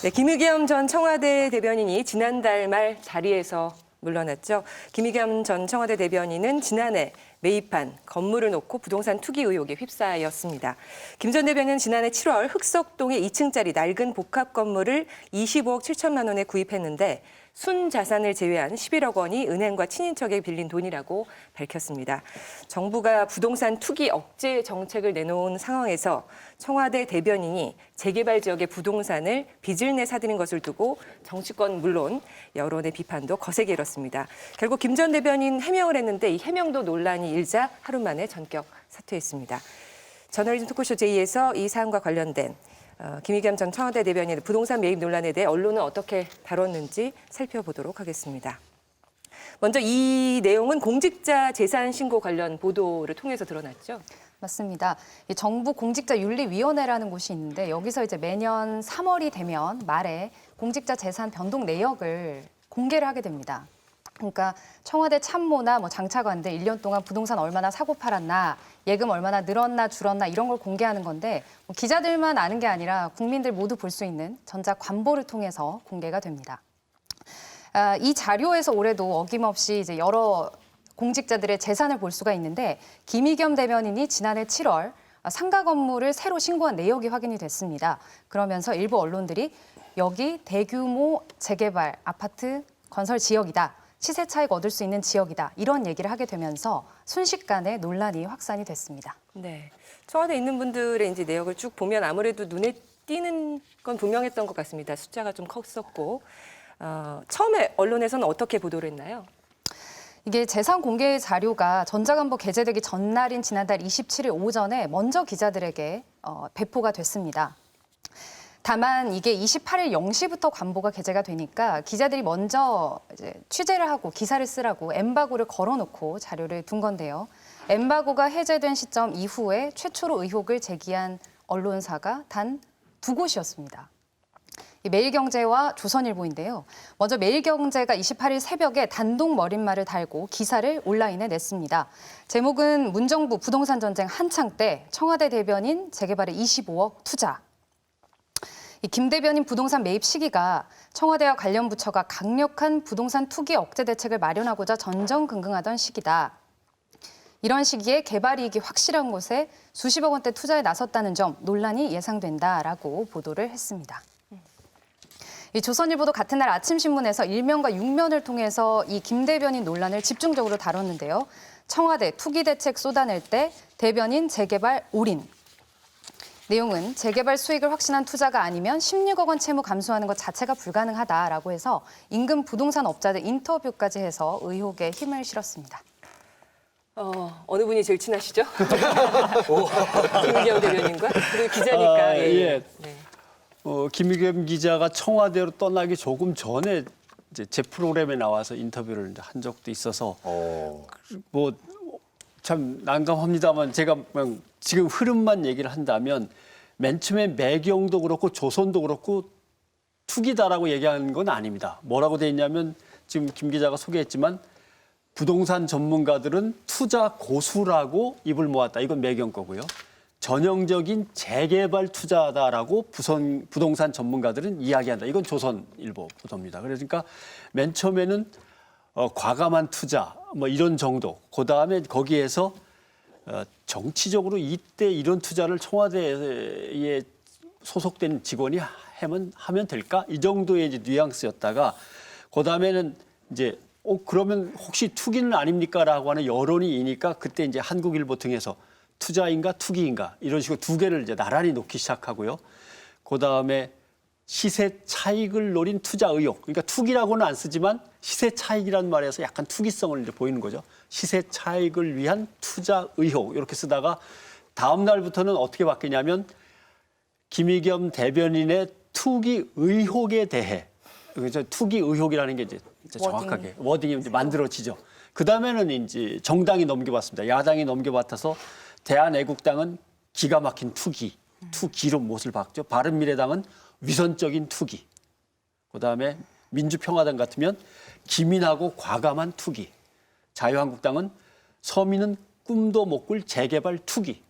네, 김의겸 전 청와대 대변인이 지난달 말 자리에서 물러났죠. 김의겸 전 청와대 대변인은 지난해 매입한 건물을 놓고 부동산 투기 의혹에 휩싸였습니다. 김 전 대변인은 지난해 7월 흑석동의 2층짜리 낡은 복합 건물을 25억 7천만 원에 구입했는데 순자산을 제외한 11억 원이 은행과 친인척에 빌린 돈이라고 밝혔습니다. 정부가 부동산 투기 억제 정책을 내놓은 상황에서 청와대 대변인이 재개발 지역의 부동산을 빚을 내 사들인 것을 두고 정치권 물론 여론의 비판도 거세게 일었습니다. 결국 김 전 대변인 해명을 했는데 이 해명도 논란이 일자 하루 만에 전격 사퇴했습니다. 저널리즘 토크쇼 J에서 이 사안과 관련된 김의겸 전 청와대 대변인의 부동산 매입 논란에 대해 언론은 어떻게 다뤘는지 살펴보도록 하겠습니다. 먼저 이 내용은 공직자 재산 신고 관련 보도를 통해서 드러났죠? 맞습니다. 이 정부 공직자윤리위원회라는 곳이 있는데 여기서 이제 매년 3월이 되면 말에 공직자 재산 변동 내역을 공개를 하게 됩니다. 그러니까 청와대 참모나 장차관들 1년 동안 부동산 얼마나 사고 팔았나, 예금 얼마나 늘었나 줄었나 이런 걸 공개하는 건데 기자들만 아는 게 아니라 국민들 모두 볼 수 있는 전자관보를 통해서 공개가 됩니다. 이 자료에서 올해도 어김없이 이제 여러 공직자들의 재산을 볼 수가 있는데 김의겸 대변인이 지난해 7월 상가 건물을 새로 신고한 내역이 확인이 됐습니다. 그러면서 일부 언론들이 여기 대규모 재개발 아파트 건설 지역이다. 시세 차익 얻을 수 있는 지역이다. 이런 얘기를 하게 되면서 순식간에 논란이 확산이 됐습니다. 네, 청와대에 있는 분들의 이제 내역을 쭉 보면 아무래도 눈에 띄는 건 분명했던 것 같습니다. 숫자가 좀 컸었고 처음에 언론에서는 어떻게 보도를 했나요? 이게 재산 공개 자료가 전자관보 게재되기 전날인 지난달 27일 오전에 먼저 기자들에게 배포가 됐습니다. 다만 이게 28일 0시부터 관보가 게재가 되니까 기자들이 먼저 이제 취재를 하고 기사를 쓰라고 엠바고를 걸어놓고 자료를 둔 건데요. 엠바고가 해제된 시점 이후에 최초로 의혹을 제기한 언론사가 단 두 곳이었습니다. 매일경제와 조선일보인데요. 먼저 매일경제가 28일 새벽에 단독 머릿말을 달고 기사를 온라인에 냈습니다. 제목은 문정부 부동산 전쟁 한창 때 청와대 대변인 재개발에 25억 투자. 김 대변인 부동산 매입 시기가 청와대와 관련 부처가 강력한 부동산 투기 억제 대책을 마련하고자 전전긍긍하던 시기다. 이런 시기에 개발 이익이 확실한 곳에 수십억 원대 투자에 나섰다는 점 논란이 예상된다라고 보도를 했습니다. 이 조선일보도 같은 날 아침 신문에서 1면과 6면을 통해서 이 김 대변인 논란을 집중적으로 다뤘는데요. 청와대 투기 대책 쏟아낼 때 대변인 재개발 올인. 내용은 재개발 수익을 확신한 투자가 아니면 16억 원 채무 감수하는 것 자체가 불가능하다라고 해서 인근 부동산 업자들 인터뷰까지 해서 의혹에 힘을 실었습니다. 어느 분이 제일 친하시죠? 김의겸 대변인과? 그리고 기자니까. 예. 네. 김의겸 기자가 청와대로 떠나기 조금 전에 이제 제 프로그램에 나와서 인터뷰를 한 적도 있어서 뭐 참 난감합니다만 제가 지금 흐름만 얘기를 한다면 맨 처음에 매경도 그렇고 조선도 그렇고 투기다라고 얘기하는 건 아닙니다. 뭐라고 돼 있냐면 지금 김 기자가 소개했지만 부동산 전문가들은 투자 고수라고 입을 모았다. 이건 매경 거고요. 전형적인 재개발 투자다라고 부동산 전문가들은 이야기한다. 이건 조선일보 보도입니다. 그러니까 맨 처음에는 과감한 투자 뭐 이런 정도. 그다음에 거기에서 정치적으로 이때 이런 투자를 청와대에 소속된 직원이 하면 될까? 이 정도의 이제 뉘앙스였다가 그다음에는 이제 그러면 혹시 투기는 아닙니까라고 하는 여론이 이니까 그때 이제 한국일보 등에서 투자인가 투기인가 이런 식으로 두 개를 이제 나란히 놓기 시작하고요. 그다음에 시세 차익을 노린 투자 의혹. 그러니까 투기라고는 안 쓰지만 시세 차익이라는 말에서 약간 투기성을 이제 보이는 거죠. 시세 차익을 위한 투자 의혹 이렇게 쓰다가 다음 날부터는 어떻게 바뀌냐면 김의겸 대변인의 투기 의혹에 대해 그래서 투기 의혹이라는 게 이제 정확하게 워딩이 이제 만들어지죠. 그 다음에는 이제 정당이 넘겨봤습니다. 야당이 넘겨받아서 대한애국당은 기가 막힌 투기로 못을 박죠. 바른미래당은 위선적인 투기. 그다음에 민주평화당 같으면 기민하고 과감한 투기. 자유한국당은 서민은 꿈도 못 꿀 재개발 투기.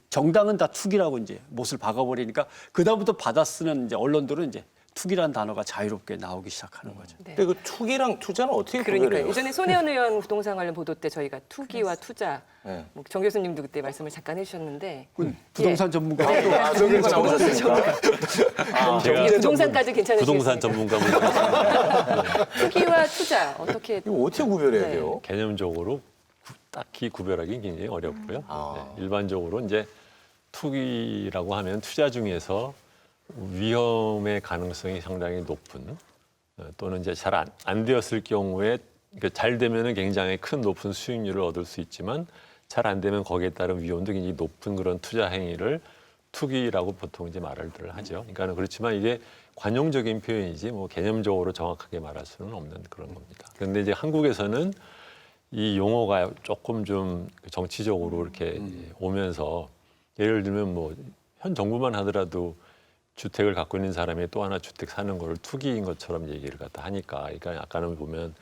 정당은 다 투기라고 이제 못을 박아버리니까 그다음부터 받아쓰는 이제 언론들은 이제 투기란 단어가 자유롭게 나오기 시작하는 거죠. 네. 근데 그 투기랑 투자는 어떻게 그러니까 구별해요? 예전에 손혜원 의원 부동산 관련 보도 때 저희가 투기와 투자, 네. 뭐 정 교수님도 그때 말씀을 잠깐 해주셨는데 부동산 전문가 전문가 나오셨으니까. 이게 부동산까지 괜찮으시겠습니까? 부동산 전문가분 투기와 투자 어떻게 이거 어떻게 구별해야 네. 돼요? 개념적으로 딱히 구별하기 굉장히 어렵고요. 아. 네, 일반적으로 이제 투기라고 하면 투자 중에서 위험의 가능성이 상당히 높은 또는 이제 잘 안 되었을 경우에 그러니까 잘 되면은 굉장히 큰 높은 수익률을 얻을 수 있지만 잘 안 되면 거기에 따른 위험도 굉장히 높은 그런 투자 행위를 투기라고 보통 이제 말을 하죠. 그러니까 그렇지만 이게 관용적인 표현이지 뭐 개념적으로 정확하게 말할 수는 없는 그런 겁니다. 그런데 이제 한국에서는 이 용어가 조금 좀 정치적으로 이렇게 오면서 예를 들면 뭐 현 정부만 하더라도 주택을 갖고 있는 사람이 또 하나 주택 사는 거를 투기인 것처럼 얘기를 갖다 하니까 그러니까 약간은 보면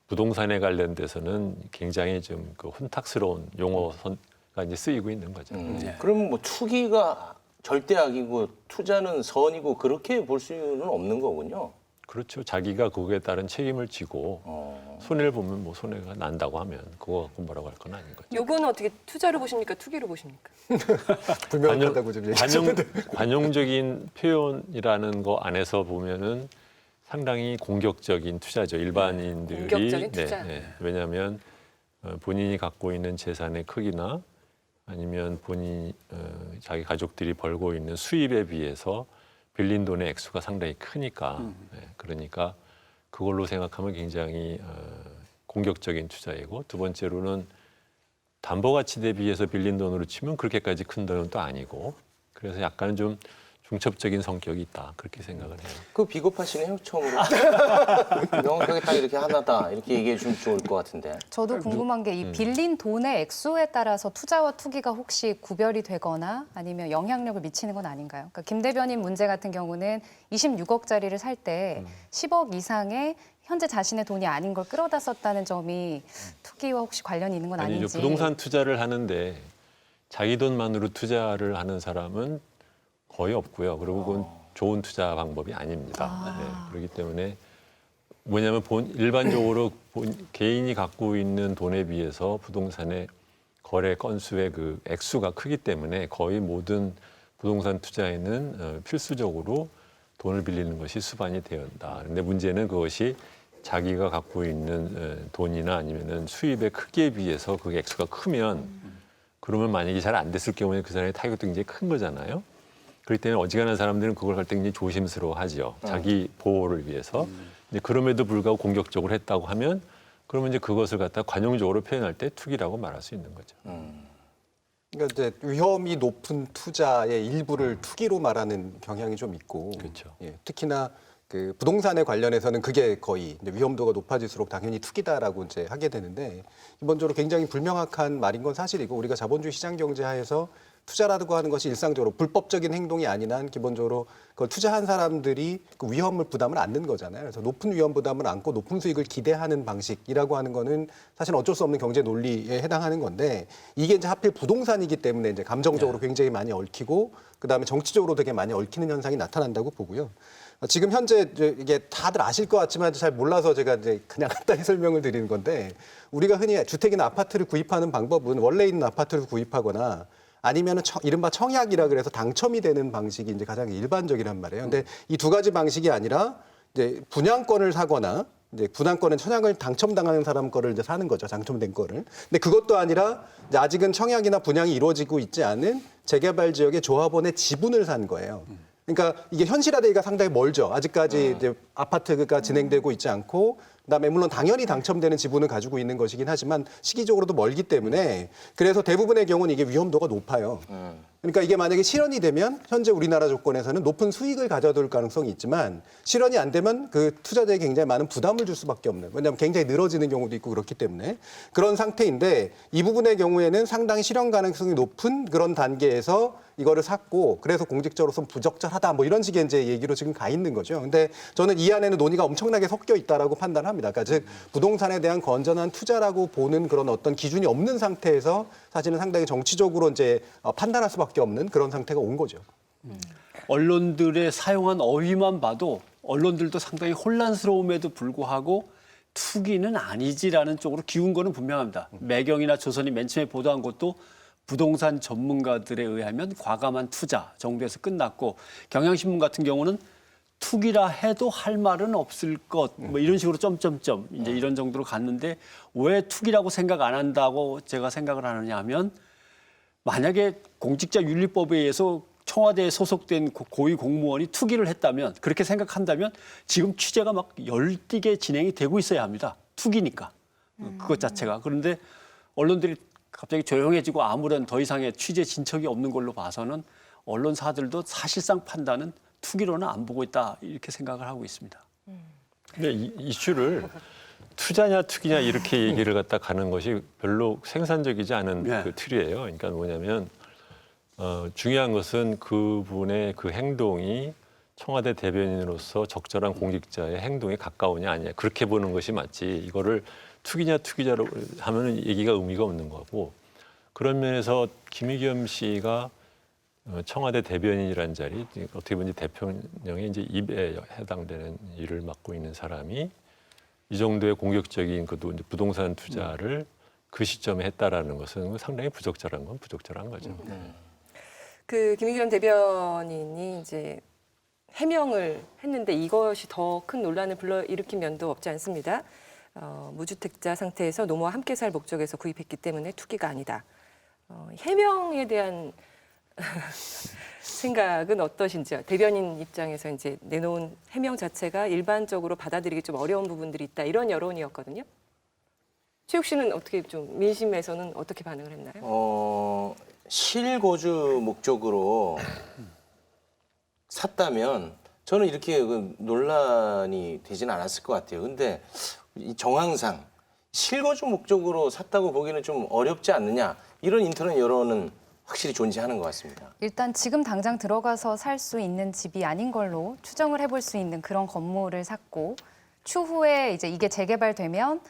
부동산에 관련돼서는 굉장히 좀 그 혼탁스러운 용어가 이제 쓰이고 있는 거죠. 그러면 뭐 투기가 절대악이고 투자는 선이고 그렇게 볼 수는 없는 거군요. 그렇죠. 자기가 거기에 따른 책임을 지고 손해를 보면 뭐 손해가 난다고 하면 그거 갖고 뭐라고 할 건 아닌 거죠. 요거는 어떻게 투자로 보십니까? 투기로 보십니까? 불명확하다고 좀 얘기하셨는데. 관용적인 표현이라는 거 안에서 보면은 상당히 공격적인 투자죠. 일반인들이. 공격적인 투자. 왜냐하면 본인이 갖고 있는 재산의 크기나 아니면 본인 자기 가족들이 벌고 있는 수입에 비해서 빌린 돈의 액수가 상당히 크니까 그러니까 그걸로 생각하면 굉장히 공격적인 투자이고 두 번째로는 담보가치 대비해서 빌린 돈으로 치면 그렇게까지 큰 돈은 또 아니고 그래서 약간 좀 중첩적인 성격이 있다 그렇게 생각을 해요. 그 비겁하시네요, 처음으로. 명확하게 딱 이렇게 하나다 이렇게 얘기해 주면 좋을 것 같은데. 저도 궁금한 게 이 빌린 돈의 액수에 따라서 투자와 투기가 혹시 구별이 되거나 아니면 영향력을 미치는 건 아닌가요? 그러니까 김 대변인 문제 같은 경우는 26억짜리를 살 때 10억 이상의 현재 자신의 돈이 아닌 걸 끌어다 썼다는 점이 투기와 혹시 관련이 있는 건 아니죠. 아닌지. 부동산 투자를 하는데 자기 돈만으로 투자를 하는 사람은 거의 없고요. 그리고 그건 좋은 투자 방법이 아닙니다. 네, 그렇기 때문에 뭐냐면 일반적으로 개인이 갖고 있는 돈에 비해서 부동산의 거래 건수의 그 액수가 크기 때문에 거의 모든 부동산 투자에는 필수적으로 돈을 빌리는 것이 수반이 되어야 한다. 그런데 문제는 그것이 자기가 갖고 있는 돈이나 아니면은 수입의 크기에 비해서 그 액수가 크면 그러면 만약에 잘 안 됐을 경우에 그 사람의 타격도 굉장히 큰 거잖아요. 그렇기 때문에 어지간한 사람들은 그걸 할 때 굉장히 조심스러워하죠. 자기 보호를 위해서. 근데 그럼에도 불구하고 공격적으로 했다고 하면 그러면 이제 그것을 갖다 관용적으로 표현할 때 투기라고 말할 수 있는 거죠. 그러니까 이제 위험이 높은 투자의 일부를 투기로 말하는 경향이 좀 있고, 그렇죠. 예, 특히나 그 부동산에 관련해서는 그게 거의 이제 위험도가 높아질수록 당연히 투기다라고 이제 하게 되는데 기본적으로 굉장히 불명확한 말인 건 사실이고 우리가 자본주의 시장 경제 하에서 투자라고 하는 것이 일상적으로 불법적인 행동이 아닌 한 기본적으로 그걸 투자한 사람들이 그 위험을 부담을 안는 거잖아요. 그래서 높은 위험 부담을 안고 높은 수익을 기대하는 방식이라고 하는 거는 사실 어쩔 수 없는 경제 논리에 해당하는 건데 이게 이제 하필 부동산이기 때문에 이제 감정적으로 굉장히 많이 얽히고 그다음에 정치적으로 되게 많이 얽히는 현상이 나타난다고 보고요. 지금 현재 이게 다들 아실 것 같지만 잘 몰라서 제가 이제 그냥 간단히 설명을 드리는 건데 우리가 흔히 주택이나 아파트를 구입하는 방법은 원래 있는 아파트를 구입하거나 아니면은 이른바 청약이라 그래서 당첨이 되는 방식이 이제 가장 일반적이란 말이에요. 근데 이 두 가지 방식이 아니라 이제 분양권을 사거나 이제 분양권은 청약을 당첨당하는 사람 거를 이제 사는 거죠. 당첨된 거를. 근데 그것도 아니라 이제 아직은 청약이나 분양이 이루어지고 있지 않은 재개발 지역의 조합원의 지분을 산 거예요. 그러니까 이게 현실화되기가 상당히 멀죠. 아직까지 이제 아파트가 진행되고 있지 않고 그다음에 물론 당연히 당첨되는 지분을 가지고 있는 것이긴 하지만 시기적으로도 멀기 때문에 그래서 대부분의 경우는 이게 위험도가 높아요. 그러니까 이게 만약에 실현이 되면 현재 우리나라 조건에서는 높은 수익을 가져올 가능성이 있지만 실현이 안 되면 그 투자자에게 굉장히 많은 부담을 줄 수밖에 없는. 왜냐하면 굉장히 늘어지는 경우도 있고 그렇기 때문에 그런 상태인데 이 부분의 경우에는 상당히 실현 가능성이 높은 그런 단계에서 이거를 샀고 그래서 공직자로서는 부적절하다 뭐 이런 식의 이제 얘기로 지금 가 있는 거죠. 근데 저는 이 안에는 논의가 엄청나게 섞여 있다라고 판단합니다. 그러니까 즉 부동산에 대한 건전한 투자라고 보는 그런 어떤 기준이 없는 상태에서 사실은 상당히 정치적으로 이제 판단할 수밖에 없는 그런 상태가 온 거죠. 언론들의 사용한 어휘만 봐도 언론들도 상당히 혼란스러움에도 불구하고 투기는 아니지라는 쪽으로 기운 거는 분명합니다. 매경이나 조선이 맨 처음에 보도한 것도 부동산 전문가들에 의하면 과감한 투자 정도에서 끝났고, 경향신문 같은 경우는 투기라 해도 할 말은 없을 것, 뭐 이런 식으로 점점점 이제 이런 정도로 갔는데, 왜 투기라고 생각 안 한다고 제가 생각을 하느냐 하면, 만약에 공직자윤리법에 의해서 청와대에 소속된 고위 공무원이 투기를 했다면, 그렇게 생각한다면 지금 취재가 막 열띠게 진행이 되고 있어야 합니다. 투기니까 그것 자체가. 그런데 언론들이 갑자기 조용해지고 아무런 더 이상의 취재 진척이 없는 걸로 봐서는 언론사들도 사실상 판단은 투기로는 안 보고 있다, 이렇게 생각을 하고 있습니다. 근데 이 이슈를 투자냐 투기냐 이렇게 얘기를 갖다 가는 것이 별로 생산적이지 않은 네. 그 틀이에요. 그러니까 뭐냐면 중요한 것은 그분의 그 행동이 청와대 대변인으로서 적절한 공직자의 행동에 가까우냐 아니냐, 그렇게 보는 것이 맞지, 이거를 투기냐 투기자로 하면은 얘기가 의미가 없는 거고, 그런 면에서 김의겸 씨가 청와대 대변인이라는 자리, 어떻게 보면 대통령의 이제 입에 해당되는 일을 맡고 있는 사람이 이 정도의 공격적인 그 부동산 투자를 그 시점에 했다라는 것은 상당히 부적절한 건 부적절한 거죠. 그 김의겸 대변인이 이제 해명을 했는데 이것이 더 큰 논란을 불러일으킨 면도 없지 않습니다. 무주택자 상태에서 노모와 함께 살 목적에서 구입했기 때문에 투기가 아니다. 해명에 대한 생각은 어떠신지요? 대변인 입장에서 이제 내놓은 해명 자체가 일반적으로 받아들이기 좀 어려운 부분들이 있다, 이런 여론이었거든요. 최욱 씨는 어떻게 좀 민심에서는 어떻게 반응을 했나요? 실거주 목적으로 샀다면 저는 이렇게 그 논란이 되지는 않았을 것 같아요. 근데 이 정황상 실거주 목적으로 샀다고 보기는 좀 어렵지 않느냐, 이런 인터넷 여론은 확실히 존재하는 것 같습니다. 일단 지금 당장 들어가서 살 수 있는 집이 아닌 걸로 추정을 해볼 수 있는 그런 건물을 샀고, 추후에 이제 이게 재개발되면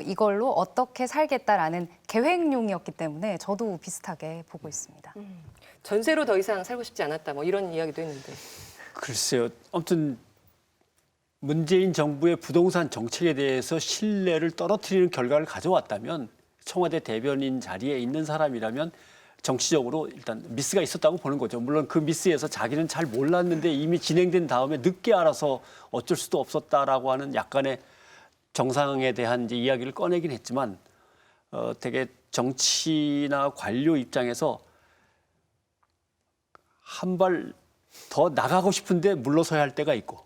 이걸로 어떻게 살겠다라는 계획용이었기 때문에 저도 비슷하게 보고 있습니다. 전세로 더 이상 살고 싶지 않았다, 뭐 이런 이야기도 했는데. 글쎄요. 아무튼 문재인 정부의 부동산 정책에 대해서 신뢰를 떨어뜨리는 결과를 가져왔다면, 청와대 대변인 자리에 있는 사람이라면 정치적으로 일단 미스가 있었다고 보는 거죠. 물론 그 미스에서 자기는 잘 몰랐는데 이미 진행된 다음에 늦게 알아서 어쩔 수도 없었다라고 하는 약간의 정상에 대한 이제 이야기를 꺼내긴 했지만, 되게 정치나 관료 입장에서 한 발 더 나가고 싶은데 물러서야 할 때가 있고,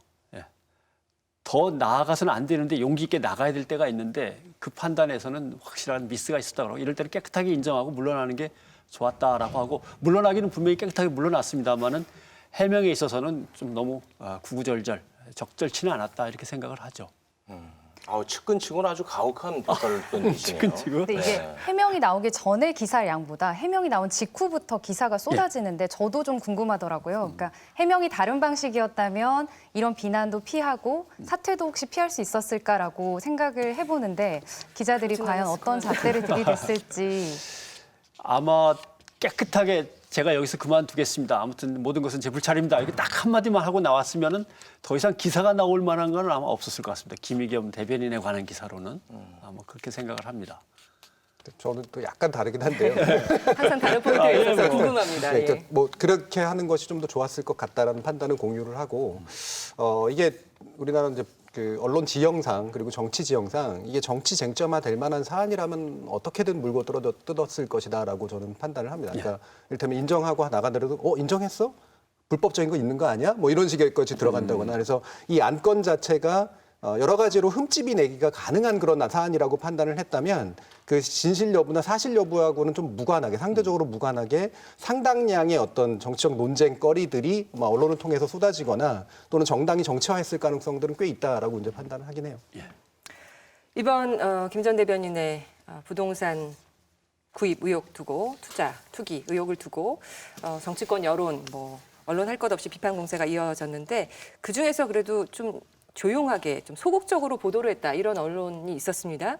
더 나아가서는 안 되는데 용기 있게 나가야 될 때가 있는데, 그 판단에서는 확실한 미스가 있었다고, 이럴 때는 깨끗하게 인정하고 물러나는 게 좋았다라고 하고, 물러나기는 분명히 깨끗하게 물러났습니다만은 해명에 있어서는 좀 너무 구구절절 적절치는 않았다, 이렇게 생각을 하죠. 측근치고는 아주 가혹한 평가를 던지시네요. 측근치고. 근데 이게 해명이 나오기 전에 기사 양보다 해명이 나온 직후부터 기사가 쏟아지는데 저도 좀 궁금하더라고요. 그러니까 해명이 다른 방식이었다면 이런 비난도 피하고 사퇴도 혹시 피할 수 있었을까라고 생각을 해보는데, 기자들이 과연 어떤 잣대를 들이댔을지. 아마 깨끗하게 제가 여기서 그만두겠습니다, 아무튼 모든 것은 제 불찰입니다, 이렇게 딱 한마디만 하고 나왔으면은 더 이상 기사가 나올 만한 건 아마 없었을 것 같습니다. 김의겸 대변인에 관한 기사로는 아마 그렇게 생각을 합니다. 저는 또 약간 다르긴 한데요. 항상 다른 포인트에 있어서 궁금합니다. 네, 예. 그러니까 뭐 그렇게 하는 것이 좀 더 좋았을 것 같다라는 판단을 공유를 하고, 이게 우리나라 이제 그 언론 지형상 그리고 정치 지형상 이게 정치 쟁점화 될 만한 사안이라면 어떻게든 물고 뜯었을 것이다라고 저는 판단을 합니다. 그러니까 이를테면 인정하고 나가더라도 인정했어? 불법적인 거 있는 거 아니야? 뭐 이런 식의 것이 들어간다거나, 그래서 이 안건 자체가 여러 가지로 흠집이 내기가 가능한 그런 사안이라고 판단을 했다면, 그 진실 여부나 사실 여부하고는 좀 무관하게, 상대적으로 무관하게 상당량의 어떤 정치적 논쟁거리들이 언론을 통해서 쏟아지거나 또는 정당이 정치화했을 가능성들은 꽤 있다라고 이제 판단을 하긴 해요. 이번 김 전 대변인의 부동산 구입 의혹 두고, 투기 의혹을 두고 정치권 여론, 언론 할 것 없이 비판 공세가 이어졌는데, 그 중에서 그래도 좀 조용하게, 좀 소극적으로 보도를 했다, 이런 언론이 있었습니다.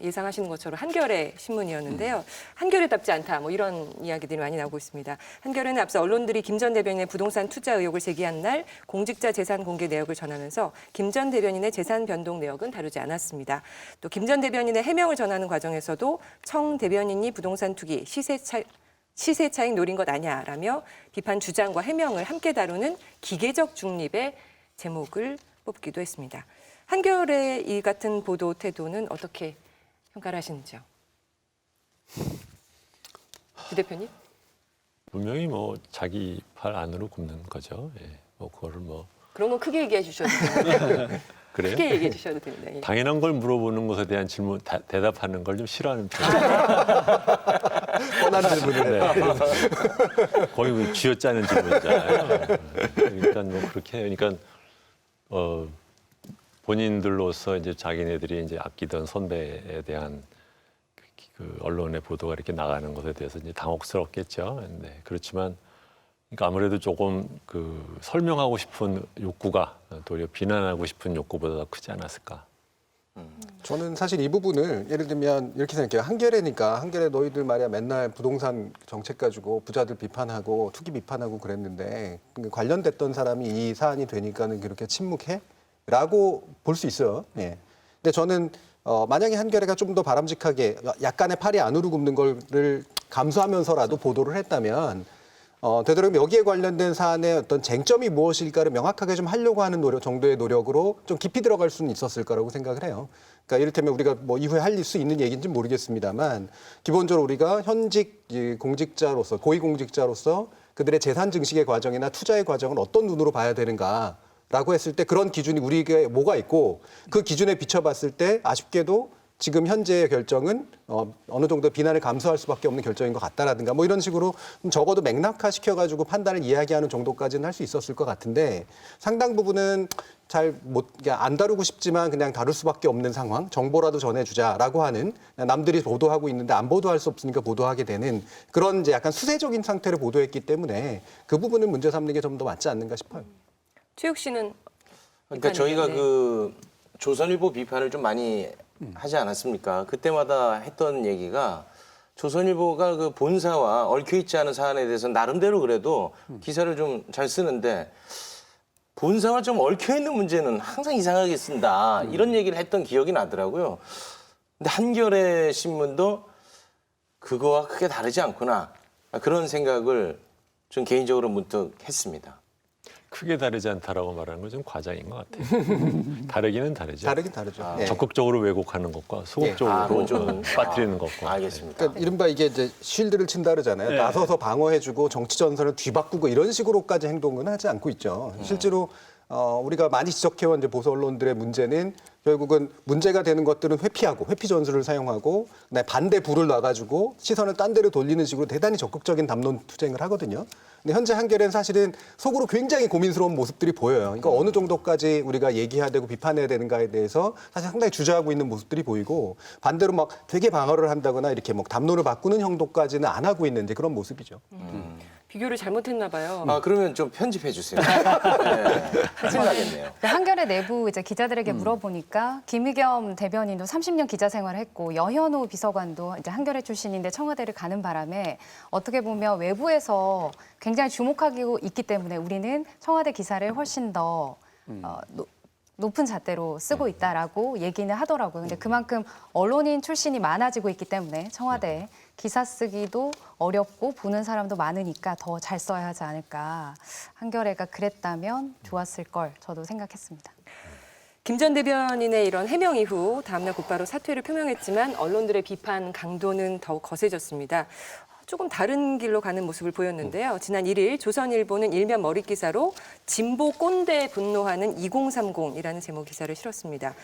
예상하시는 것처럼 한겨레 신문이었는데요. 한겨레답지 않다, 뭐 이런 이야기들이 많이 나오고 있습니다. 한겨레는 앞서 언론들이 김 전 대변인의 부동산 투자 의혹을 제기한 날 공직자 재산 공개 내역을 전하면서 김 전 대변인의 재산 변동 내역은 다루지 않았습니다. 또 김 전 대변인의 해명을 전하는 과정에서도 청 대변인이 부동산 투기, 시세 차익 노린 것 아니야라며 비판 주장과 해명을 함께 다루는 기계적 중립의 제목을 뽑기도 했습니다. 한겨레 이 같은 보도 태도는 어떻게 평가를 하시는지요? 주 대표님? 분명히 뭐 자기 팔 안으로 굽는 거죠. 예. 뭐 그거를 뭐 그런 건 크게 얘기해 주셔도 됩니다. 그래요? 크게 얘기해 주셔도 됩니다. 예. 당연한 걸 물어보는 것에 대한 질문 대답하는 걸 좀 싫어하는 편이에요. 뻔한 질문을 네. 거의 뭐 쥐어짜는 질문이잖아요. 일단 뭐 그렇게 해요. 그러니까 본인들로서 이제 자기네들이 이제 아끼던 선배에 대한 그 언론의 보도가 이렇게 나가는 것에 대해서 이제 당혹스럽겠죠. 네. 그렇지만 그러니까 아무래도 조금 그 설명하고 싶은 욕구가 도리어 비난하고 싶은 욕구보다 더 크지 않았을까. 저는 사실 이 부분을 예를 들면 이렇게 생각해요. 한겨레니까 한겨레 너희들 말이야 맨날 부동산 정책 가지고 부자들 비판하고 투기 비판하고 그랬는데 관련됐던 사람이 이 사안이 되니까는 그렇게 침묵해? 라고 볼 수 있어요. 예. 근데 저는 만약에 한겨레가 좀 더 바람직하게 약간의 팔이 안으로 굽는 거를 감수하면서라도 보도를 했다면 되도록이면 여기에 관련된 사안의 어떤 쟁점이 무엇일까를 명확하게 좀 하려고 하는 정도의 노력으로 좀 깊이 들어갈 수는 있었을 거라고 생각을 해요. 그러니까 이를테면 우리가 뭐 이후에 할 수 있는 얘기인지 모르겠습니다만 기본적으로 우리가 현직 공직자로서 고위공직자로서 그들의 재산 증식의 과정이나 투자의 과정을 어떤 눈으로 봐야 되는가라고 했을 때 그런 기준이 우리에게 뭐가 있고 그 기준에 비춰봤을 때 아쉽게도 지금 현재의 결정은 어느 정도 비난을 감수할 수밖에 없는 결정인 것 같다라든가 뭐 이런 식으로 적어도 맥락화 시켜가지고 판단을 이야기하는 정도까지는 할 수 있었을 것 같은데 상당 부분은 잘 안 다루고 싶지만 그냥 다룰 수밖에 없는 상황, 정보라도 전해주자라고 하는 남들이 보도하고 있는데 안 보도할 수 없으니까 보도하게 되는 그런 이제 약간 수세적인 상태를 보도했기 때문에 그 부분을 문제 삼는 게 좀 더 맞지 않는가 싶어요. 최욱 씨는 그러니까 저희가 네. 그 조선일보 비판을 좀 많이 하지 않았습니까? 그때마다 했던 얘기가 조선일보가 그 본사와 얽혀 있지 않은 사안에 대해서 나름대로 그래도 기사를 좀 잘 쓰는데 본사와 좀 얽혀 있는 문제는 항상 이상하게 쓴다. 이런 얘기를 했던 기억이 나더라고요. 근데 한겨레 신문도 그거와 크게 다르지 않구나. 그런 생각을 좀 개인적으로 문득 했습니다. 크게 다르지 않다라고 말하는 건 좀 과장인 것 같아요. 다르기는 다르죠. 다르긴 다르죠. 예. 적극적으로 왜곡하는 것과 소극적으로 그건 좀 빠뜨리는 것과. 알겠습니다. 그러니까 이른바 이게 이제 쉴드를 친다 그러잖아요. 나서서 방어해주고 정치 전선을 뒤바꾸고 이런 식으로까지 행동은 하지 않고 있죠. 실제로 우리가 많이 지적해온 이제 보수 언론들의 문제는 결국은 문제가 되는 것들은 회피하고 회피 전술을 사용하고 그다음에 반대 불을 놔가지고 시선을 딴 데로 돌리는 식으로 대단히 적극적인 담론 투쟁을 하거든요. 근데 현재 한겨레는 사실은 속으로 굉장히 고민스러운 모습들이 보여요. 그러니까 어느 정도까지 우리가 얘기해야 되고 비판해야 되는가에 대해서 사실 상당히 주저하고 있는 모습들이 보이고 반대로 막 되게 방어를 한다거나 이렇게 뭐 담론을 바꾸는 형도까지는 안 하고 있는 이제 그런 모습이죠. 비교를 잘못했나 봐요. 그러면 좀 편집해 주세요. 네, 큰일 나겠네요. 한겨레 내부 이제 기자들에게 물어보니까 김의겸 대변인도 30년 기자 생활을 했고 여현우 비서관도 이제 한겨레 출신인데 청와대를 가는 바람에 어떻게 보면 외부에서 굉장히 주목하고 있기 때문에 우리는 청와대 기사를 훨씬 더 높은 잣대로 쓰고 있다라고 얘기는 하더라고요. 근데 그만큼 언론인 출신이 많아지고 있기 때문에 청와대 기사 쓰기도 어렵고 보는 사람도 많으니까 더 잘 써야 하지 않을까. 한겨레가 그랬다면 좋았을 걸 저도 생각했습니다. 김 전 대변인의 이런 해명 이후 다음날 곧바로 사퇴를 표명했지만 언론들의 비판 강도는 더욱 거세졌습니다. 조금 다른 길로 가는 모습을 보였는데요. 지난 1일 조선일보는 일면 머릿 기사로 진보 꼰대 분노하는 2030이라는 제목 기사를 실었습니다.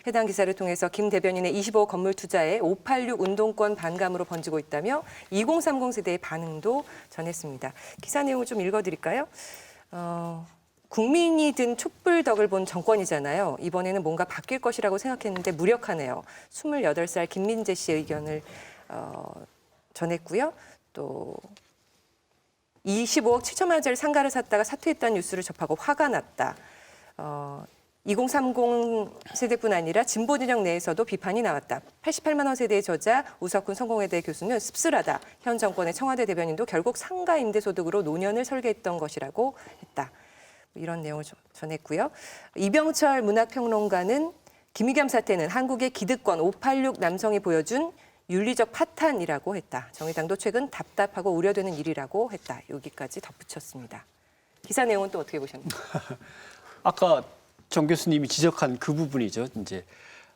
해당 기사를 통해서 김 대변인의 25억 건물 투자에 586 운동권 반감으로 번지고 있다며 2030 세대의 반응도 전했습니다. 기사 내용을 좀 읽어드릴까요? 국민이 든 촛불덕을 본 정권이잖아요. 이번에는 뭔가 바뀔 것이라고 생각했는데 무력하네요. 28살 김민재 씨의 의견을 전했고요. 또 25억 7천만 원짜리 상가를 샀다가 사퇴했다는 뉴스를 접하고 화가 났다. 2030 세대뿐 아니라 진보 진영 내에서도 비판이 나왔다. 88만 원 세대의 저자 우석훈 성공회대 교수는 씁쓸하다. 현 정권의 청와대 대변인도 결국 상가 임대소득으로 노년을 설계했던 것이라고 했다. 이런 내용을 전했고요. 이병철 문학평론가는 김의겸 사태는 한국의 기득권 586 남성이 보여준 윤리적 파탄이라고 했다. 정의당도 최근 답답하고 우려되는 일이라고 했다. 여기까지 덧붙였습니다. 기사 내용은 또 어떻게 보셨나요? 아까 정 교수님이 지적한 그 부분이죠. 이제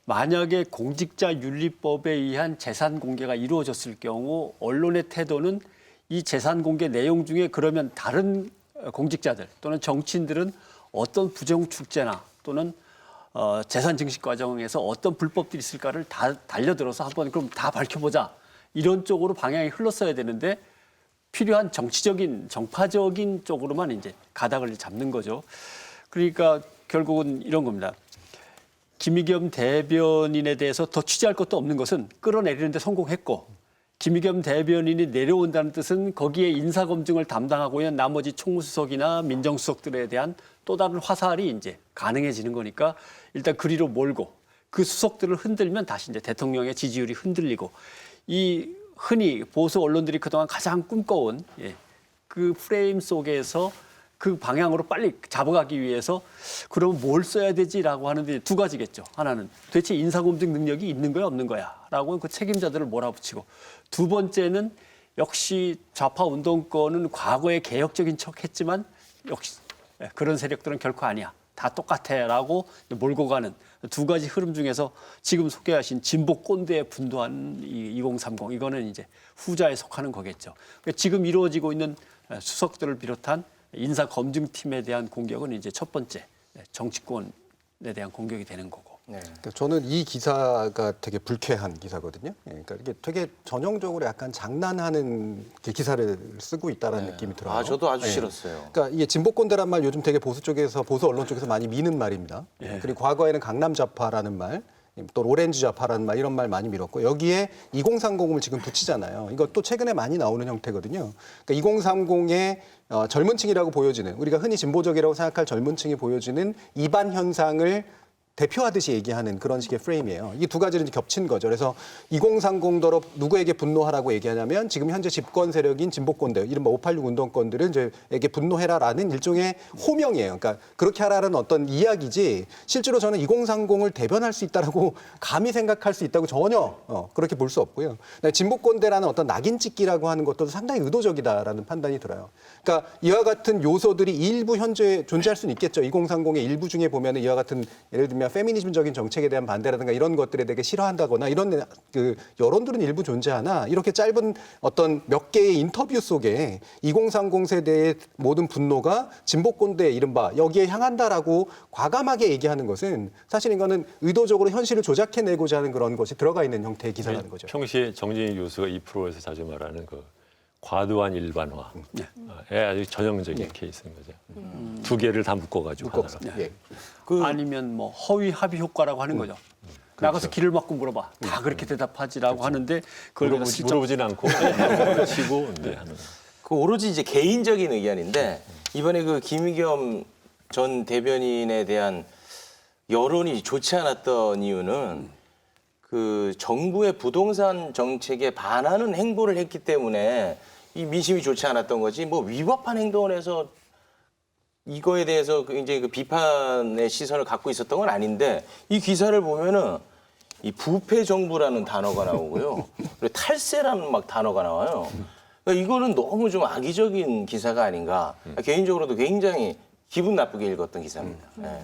만약에 공직자윤리법에 의한 재산 공개가 이루어졌을 경우 언론의 태도는 이 재산 공개 내용 중에 그러면 다른 공직자들 또는 정치인들은 어떤 부정 축제나 또는 재산 증식 과정에서 어떤 불법들이 있을까를 다 달려들어서 한번 그럼 다 밝혀보자 이런 쪽으로 방향이 흘렀어야 되는데 필요한 정치적인 정파적인 쪽으로만 이제 가닥을 잡는 거죠. 그러니까 결국은 이런 겁니다. 김의겸 대변인에 대해서 더 취재할 것도 없는 것은 끌어내리는데 성공했고 김의겸 대변인이 내려온다는 뜻은 거기에 인사검증을 담당하고 있는 나머지 총무수석이나 민정수석들에 대한 또 다른 화살이 이제 가능해지는 거니까 일단 그리로 몰고 그 수석들을 흔들면 다시 이제 대통령의 지지율이 흔들리고 이 흔히 보수 언론들이 그동안 가장 꿈꿔온 그 프레임 속에서 그 방향으로 빨리 잡아가기 위해서 그러면 뭘 써야 되지라고 하는데 두 가지겠죠. 하나는 도대체 인사검증 능력이 있는 거야 없는 거야라고 그 책임자들을 몰아붙이고 두 번째는 역시 좌파 운동권은 과거에 개혁적인 척했지만 역시 그런 세력들은 결코 아니야. 다 똑같아라고 몰고 가는 두 가지 흐름 중에서 지금 소개하신 진보 꼰대에 분도한 2030 이거는 이제 후자에 속하는 거겠죠. 그러니까 지금 이루어지고 있는 수석들을 비롯한 인사 검증팀에 대한 공격은 이제 첫 번째 정치권에 대한 공격이 되는 거고. 네. 그러니까 저는 이 기사가 되게 불쾌한 기사거든요. 그러니까 이게 되게 전형적으로 약간 장난하는 기사를 쓰고 있다라는 느낌이 들어요. 아, 저도 아주 싫었어요. 그러니까 이게 진보꼰대란 말 요즘 되게 보수 쪽에서 보수 언론 쪽에서 많이 미는 말입니다. 그리고 과거에는 강남 좌파라는 말, 또 오렌지 좌파라는 말 이런 말 많이 밀었고 여기에 2030을 지금 붙이잖아요. 이것도 최근에 많이 나오는 형태거든요. 그러니까 2030의 젊은 층이라고 보여지는 우리가 흔히 진보적이라고 생각할 젊은 층이 보여지는 이반 현상을 대표하듯이 얘기하는 그런 식의 프레임이에요. 이 두 가지를 이제 겹친 거죠. 그래서 2030더러 누구에게 분노하라고 얘기하냐면 지금 현재 집권 세력인 진보권대, 이른바 586 운동권들은 이제에게 분노해라라는 일종의 호명이에요. 그러니까 그렇게 하라는 어떤 이야기지 실제로 저는 2030을 대변할 수 있다라고 감히 생각할 수 있다고 전혀 그렇게 볼 수 없고요. 진보권대라는 어떤 낙인 찍기라고 하는 것도 상당히 의도적이다라는 판단이 들어요. 그러니까 이와 같은 요소들이 일부 현재 존재할 수는 있겠죠. 2030의 일부 중에 보면 이와 같은 예를 들면 페미니즘적인 정책에 대한 반대라든가 이런 것들에 되게 싫어한다거나 이런 그 여론들은 일부 존재하나 이렇게 짧은 어떤 몇 개의 인터뷰 속에 2030 세대의 모든 분노가 진보권대 이른바 여기에 향한다라고 과감하게 얘기하는 것은 사실 이거는 의도적으로 현실을 조작해내고자 하는 그런 것이 들어가 있는 형태의 기사라는 거죠. 평시에 정진희 교수가 이 프로에서 자주 말하는 그 과도한 일반화에 아주 전형적인 케이스인 거죠. 두 개를 다 묶어가지고 하나로. 예. 아니면 뭐 허위 합의 효과라고 하는 거죠. 나가서 길을 막고 물어봐. 다 그렇게 대답하지라고 하는데 그걸 내가 직접 물어보진 않고 치고 이제 하는. 그 오로지 이제 개인적인 의견인데 이번에 그 김의겸 전 대변인에 대한 여론이 좋지 않았던 이유는 그 정부의 부동산 정책에 반하는 행보를 했기 때문에 이 민심이 좋지 않았던 거지 뭐 위법한 행동을 해서 이거에 대해서 이제 그 비판의 시선을 갖고 있었던 건 아닌데 이 기사를 보면은 이 부패 정부라는 단어가 나오고요. 그리고 탈세라는 막 단어가 나와요. 그러니까 이거는 너무 좀 악의적인 기사가 아닌가. 개인적으로도 굉장히 기분 나쁘게 읽었던 기사입니다. 네.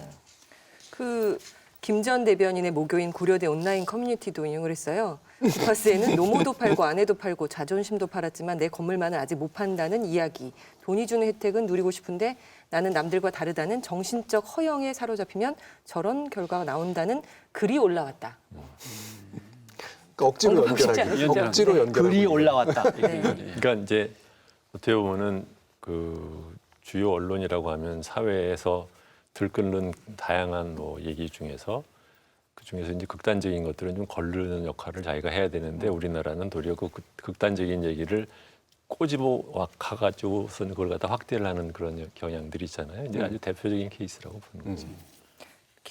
그 김 전 대변인의 모교인 고려대 온라인 커뮤니티도 인용을 했어요. 구파스에는 노모도 팔고 아내도 팔고 자존심도 팔았지만 내 건물만은 아직 못 판다는 이야기. 돈이 주는 혜택은 누리고 싶은데 나는 남들과 다르다는 정신적 허영에 사로잡히면 저런 결과가 나온다는 글이 올라왔다. 그러니까 억지로 연결하기. 억지로 연결하기. 글이 올라왔다. 그러니까 이제 어떻게 보면은 그 주요 언론이라고 하면 사회에서 들끓는 다양한 뭐 얘기 중에서 그 중에서 이제 극단적인 것들은 좀 거르는 역할을 자기가 해야 되는데 우리나라는 도리어 그 극단적인 얘기를 꼬집어 가가지고선 그걸 갖다 확대를 하는 그런 경향들이 있잖아요. 이제 아주 대표적인 케이스라고 보는 거죠.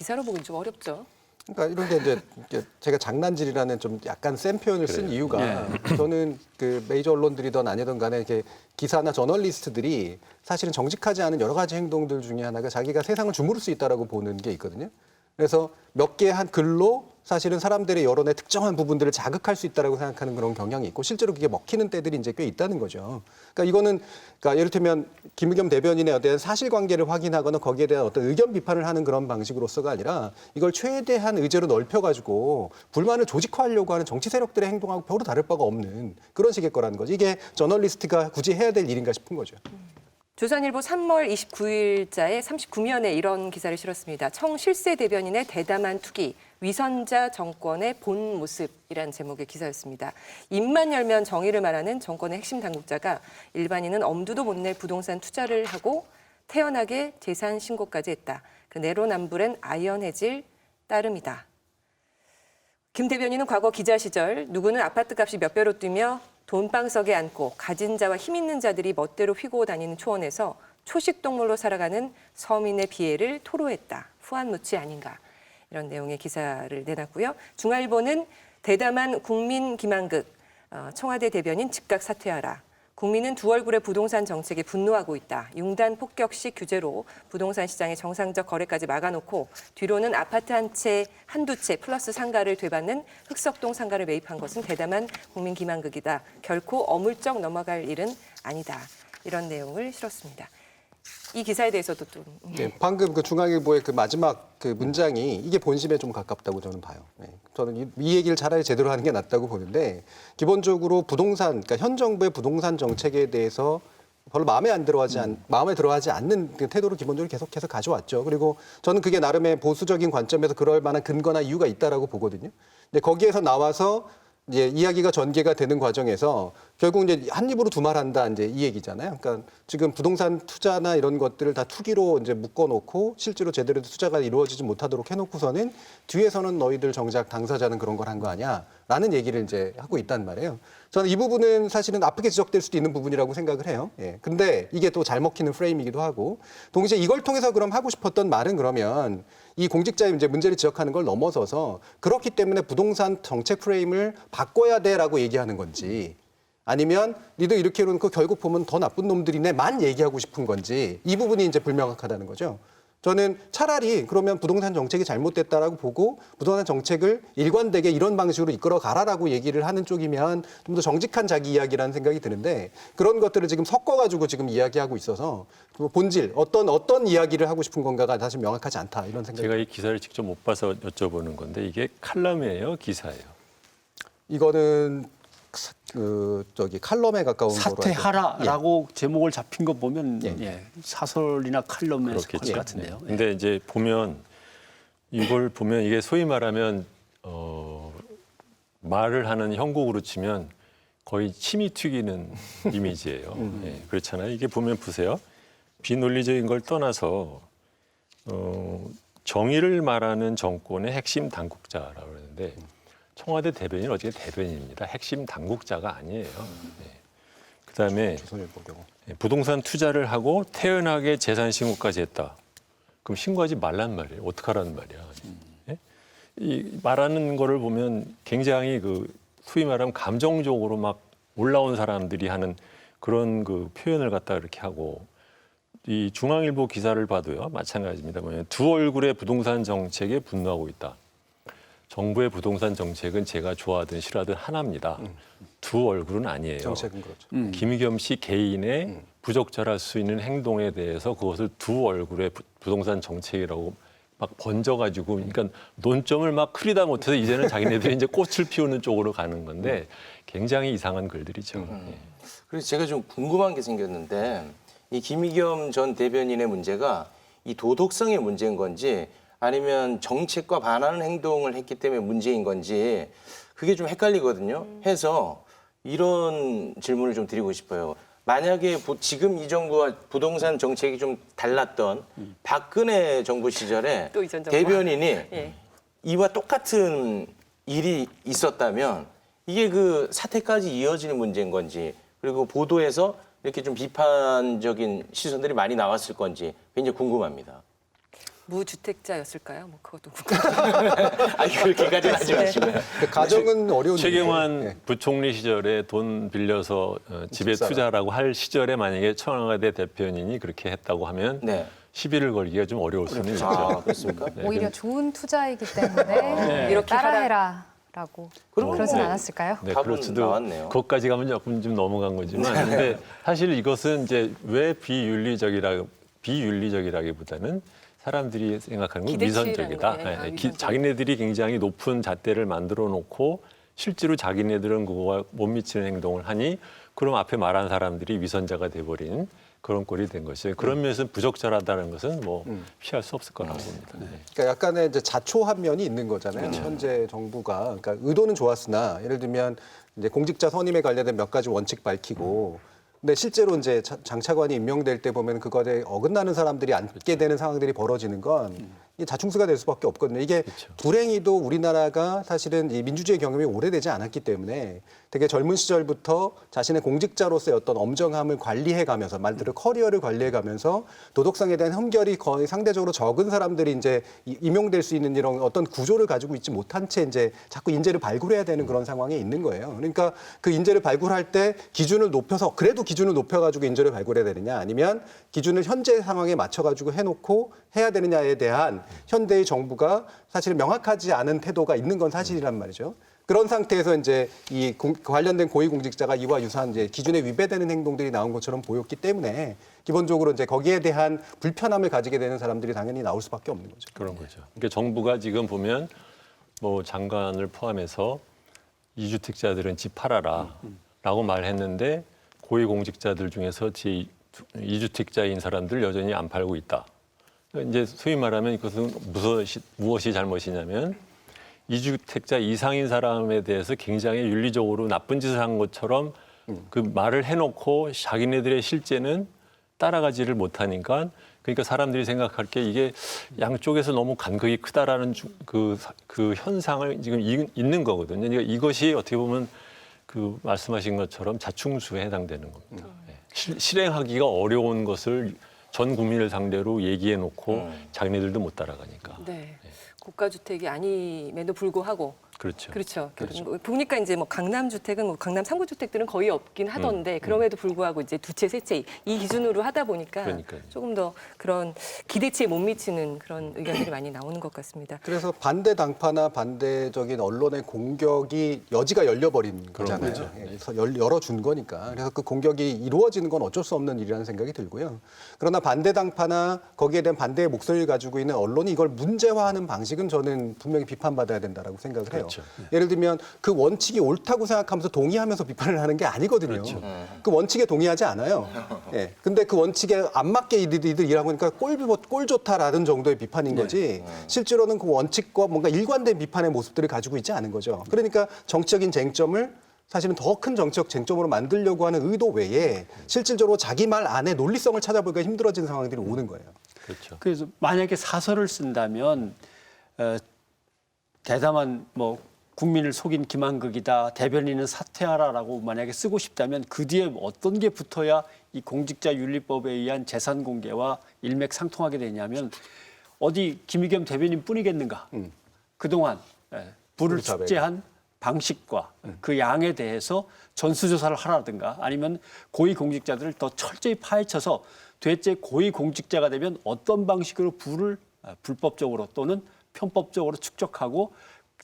기사로 보기 좀 어렵죠. 그러니까 이런 게 이제 제가 장난질이라는 좀 약간 센 표현을 쓴 이유가 저는 그 메이저 언론들이든 아니든 간에 이렇게 기사나 저널리스트들이 사실은 정직하지 않은 여러 가지 행동들 중에 하나가 자기가 세상을 주무를 수 있다라고 보는 게 있거든요. 그래서 몇 개 한 글로 사실은 사람들의 여론의 특정한 부분들을 자극할 수 있다라고 생각하는 그런 경향이 있고 실제로 그게 먹히는 때들이 이제 꽤 있다는 거죠. 그러니까 이거는 그러니까 예를 들면 김의겸 대변인에 대한 사실관계를 확인하거나 거기에 대한 어떤 의견 비판을 하는 그런 방식으로서가 아니라 이걸 최대한 의제로 넓혀가지고 불만을 조직화하려고 하는 정치 세력들의 행동하고 별로 다를 바가 없는 그런 식의 거라는 거죠. 이게 저널리스트가 굳이 해야 될 일인가 싶은 거죠. 조선일보 3월 29일자에 39면에 이런 기사를 실었습니다. 청 실세 대변인의 대담한 투기, 위선자 정권의 본 모습이라는 제목의 기사였습니다. 입만 열면 정의를 말하는 정권의 핵심 당국자가 일반인은 엄두도 못 낼 부동산 투자를 하고 태연하게 재산 신고까지 했다. 그 내로남불엔 아연해질 따름이다. 김 대변인은 과거 기자 시절 누구는 아파트값이 몇 배로 뛰며 돈방석에 앉고 가진 자와 힘 있는 자들이 멋대로 휘고 다니는 초원에서 초식동물로 살아가는 서민의 비애를 토로했다. 후한무치 아닌가. 이런 내용의 기사를 내놨고요. 중앙일보는 대담한 국민 기만극, 청와대 대변인 즉각 사퇴하라. 국민은 두 얼굴의 부동산 정책에 분노하고 있다. 융단 폭격식 규제로 부동산 시장의 정상적 거래까지 막아놓고 뒤로는 아파트 한 채, 한두 채 플러스 상가를 되받는 흑석동 상가를 매입한 것은 대담한 국민 기만극이다. 결코 어물쩍 넘어갈 일은 아니다. 이런 내용을 실었습니다. 이 기사에 대해서도 좀 네, 방금 그 중앙일보의 그 마지막 그 문장이 이게 본심에 좀 가깝다고 저는 봐요. 네, 저는 이 얘기를 차라리 제대로 하는 게 낫다고 보는데 기본적으로 부동산, 그러니까 현 정부의 부동산 정책에 대해서 별로 마음에 들어하지 않는 그 태도를 기본적으로 계속해서 가져왔죠. 그리고 저는 그게 나름의 보수적인 관점에서 그럴 만한 근거나 이유가 있다라고 보거든요. 근데 거기에서 나와서 이제 이야기가 전개가 되는 과정에서 결국 이제 한 입으로 두 말한다 이제 이 얘기잖아요. 그러니까 지금 부동산 투자나 이런 것들을 다 투기로 이제 묶어놓고 실제로 제대로 투자가 이루어지지 못하도록 해놓고서는 뒤에서는 너희들 정작 당사자는 그런 걸 한 거 아니야라는 얘기를 이제 하고 있단 말이에요. 저는 이 부분은 사실은 아프게 지적될 수도 있는 부분이라고 생각을 해요. 예. 근데 이게 또 잘 먹히는 프레임이기도 하고 동시에 이걸 통해서 그럼 하고 싶었던 말은 그러면 이 공직자의 이제 문제를 지적하는 걸 넘어서서 그렇기 때문에 부동산 정책 프레임을 바꿔야 돼라고 얘기하는 건지 아니면 니도 이렇게 해놓고 결국 보면 더 나쁜 놈들이네만 얘기하고 싶은 건지 이 부분이 이제 불명확하다는 거죠. 저는 차라리 그러면 부동산 정책이 잘못됐다라고 보고 부동산 정책을 일관되게 이런 방식으로 이끌어 가라라고 얘기를 하는 쪽이면 좀 더 정직한 자기 이야기라는 생각이 드는데 그런 것들을 지금 섞어가지고 지금 이야기하고 있어서 본질 어떤 이야기를 하고 싶은 건가가 사실 명확하지 않다 이런 생각이 제가 이 기사를 직접 못 봐서 여쭤보는 건데 이게 칼럼이에요, 기사예요? 이거는 그 저기 칼럼에 가까운 거로 사퇴하라라고 제목을 잡힌 거 보면 예. 예, 사설이나 칼럼에 속할 것 그렇겠죠. 같은데요. 예. 근데 이제 보면 이걸 보면 이게 소위 말하면 말을 하는 형국으로 치면 거의 침이 튀기는 이미지예요. 예, 그렇잖아요. 이게 보면 보세요. 비논리적인 걸 떠나서 정의를 말하는 정권의 핵심 당국자라고 그러는데 청와대 대변인은 어떻게 대변인입니다. 핵심 당국자가 아니에요. 네. 그다음에 조선일보 경우. 부동산 투자를 하고 태연하게 재산 신고까지 했다. 그럼 신고하지 말란 말이에요. 어떡하라는 말이야. 예? 이 말하는 거를 보면 굉장히 그 소위 말하면 감정적으로 막 올라온 사람들이 하는 그런 그 표현을 갖다 이렇게 하고 이 중앙일보 기사를 봐도요. 마찬가지입니다. 뭐냐면 두 얼굴의 부동산 정책에 분노하고 있다. 정부의 부동산 정책은 제가 좋아하든 싫어하든 하나입니다. 두 얼굴은 아니에요. 정책은 그렇죠. 김의겸 씨 개인의 부적절할 수 있는 행동에 대해서 그것을 두 얼굴의 부동산 정책이라고 막 번져가지고, 그러니까 논점을 막 흐리다 못해서 이제는 자기네들이 이제 꽃을 피우는 쪽으로 가는 건데 굉장히 이상한 글들이죠. 예. 그래서 제가 좀 궁금한 게 생겼는데 이 김의겸 전 대변인의 문제가 이 도덕성의 문제인 건지 아니면 정책과 반하는 행동을 했기 때문에 문제인 건지 그게 좀 헷갈리거든요. 해서 이런 질문을 좀 드리고 싶어요. 만약에 지금 이 정부와 부동산 정책이 좀 달랐던 박근혜 정부 시절에 또 이전 정부. 대변인이 예. 이와 똑같은 일이 있었다면 이게 그 사태까지 이어지는 문제인 건지 그리고 보도에서 이렇게 좀 비판적인 시선들이 많이 나왔을 건지 굉장히 궁금합니다. 무주택자였을까요? 뭐 그것도 궁금해요. 아니 그렇게까지는 하지 마시고요. 가정은 어려운 최경환 일이에요. 예. 부총리 시절에 돈 빌려서 집에 집사람. 투자라고 할 시절에 만약에 청와대 대변인이 그렇게 했다고 하면 네. 시비를 걸기가 좀 어려울 수는 있죠. 아, 그렇습니까? 오히려 좋은 투자이기 때문에 이렇게 따라해라라고 그러면 그러진 뭐 않았을까요? 네, 답은 그럴 수도 나왔네요. 그것까지 가면 조금 좀 넘어간 거지만 근데 사실 이것은 이제 왜 비윤리적이라기보다는 사람들이 생각하는 건 기대치라는 위선적이다. 거예요. 아, 위선적. 자기네들이 굉장히 높은 잣대를 만들어 놓고 실제로 자기네들은 그거와 못 미치는 행동을 하니 그럼 앞에 말한 사람들이 위선자가 돼버린 그런 꼴이 된 것이에요. 그런 면에서 부적절하다는 것은 뭐 피할 수 없을 거라고 봅니다. 네. 그러니까 약간의 이제 자초한 면이 있는 거잖아요. 현재 정부가 그러니까 의도는 좋았으나 예를 들면 이제 공직자 선임에 관련된 몇 가지 원칙 밝히고 근데 실제로 이제 장차관이 임명될 때 보면 그거에 어긋나는 사람들이 앉게 되는 상황들이 벌어지는 건 이 자충수가 될 수밖에 없거든요. 이게 불행히도 우리나라가 사실은 이 민주주의 경험이 오래되지 않았기 때문에 되게 젊은 시절부터 자신의 공직자로서의 어떤 엄정함을 관리해가면서 말대로 커리어를 관리해가면서 도덕성에 대한 흠결이 거의 상대적으로 적은 사람들이 이제 임용될 수 있는 이런 어떤 구조를 가지고 있지 못한 채 이제 자꾸 인재를 발굴해야 되는 그런 상황에 있는 거예요. 그러니까 그 인재를 발굴할 때 기준을 높여서 그래도 기준을 높여가지고 인재를 발굴해야 되느냐 아니면 기준을 현재 상황에 맞춰가지고 해놓고 해야 되느냐에 대한 현대의 정부가 사실 명확하지 않은 태도가 있는 건 사실이란 말이죠. 그런 상태에서 이제 이 관련된 고위공직자가 이와 유사한 이제 기준에 위배되는 행동들이 나온 것처럼 보였기 때문에 기본적으로 이제 거기에 대한 불편함을 가지게 되는 사람들이 당연히 나올 수밖에 없는 거죠. 그런 거죠. 그러니까 정부가 지금 보면 뭐 장관을 포함해서 이주택자들은 집 팔아라라고 말했는데 고위공직자들 중에서 이주택자인 사람들 여전히 안 팔고 있다. 이제 소위 말하면 그것은 무엇이 잘못이냐면 이주택자 이상인 사람에 대해서 굉장히 윤리적으로 나쁜 짓을 한 것처럼 그 말을 해놓고 자기네들의 실제는 따라가지를 못하니까 그러니까 사람들이 생각할 게 이게 양쪽에서 너무 간극이 크다라는 그 현상을 지금 있는 거거든요. 그러니까 이것이 어떻게 보면 그 말씀하신 것처럼 자충수에 해당되는 겁니다. 실행하기가 어려운 것을 전 국민을 상대로 얘기해 놓고 자기네들도 못 따라가니까. 네. 고가주택이 아님에도 불구하고 그렇죠. 그렇죠. 보니까 이제 뭐 강남 주택은 뭐 강남 3구 주택들은 거의 없긴 하던데 그럼에도 불구하고 이제 두 채, 세 채 이 기준으로 하다 보니까 그러니까요. 조금 더 그런 기대치에 못 미치는 그런 의견들이 많이 나오는 것 같습니다. 그래서 반대 당파나 반대적인 언론의 공격이 여지가 열려버린 거잖아요. 거죠. 예, 그래서 열어준 거니까. 그래서 그 공격이 이루어지는 건 어쩔 수 없는 일이라는 생각이 들고요. 그러나 반대 당파나 거기에 대한 반대의 목소리를 가지고 있는 언론이 이걸 문제화하는 방식은 저는 분명히 비판받아야 된다라고 생각을 해요. 그렇죠. 예를 들면 그 원칙이 옳다고 생각하면서 동의하면서 비판을 하는 게 아니거든요. 그 원칙에 동의하지 않아요. 예. 근데 그 원칙에 안 맞게 이들 일하고 하니까 꼴 좋다라는 정도의 비판인 거지. 실제로는 그 원칙과 뭔가 일관된 비판의 모습들을 가지고 있지 않은 거죠. 그러니까 정치적인 쟁점을 사실은 더 큰 정치적 쟁점으로 만들려고 하는 의도 외에 실질적으로 자기 말 안에 논리성을 찾아보기가 힘들어지는 상황들이 오는 거예요. 그렇죠. 그래서 만약에 사설을 쓴다면 대담한 뭐 국민을 속인 기만극이다, 대변인은 사퇴하라라고 만약에 쓰고 싶다면 그 뒤에 어떤 게 붙어야 이 공직자윤리법에 의한 재산 공개와 일맥상통하게 되냐면 어디 김의겸 대변인뿐이겠는가? 그동안 부를 우리 사회가. 축제한 방식과 그 양에 대해서 전수조사를 하라든가 아니면 고위공직자들을 더 철저히 파헤쳐서 되째 고위공직자가 되면 어떤 방식으로 부를 불법적으로 또는 편법적으로 축적하고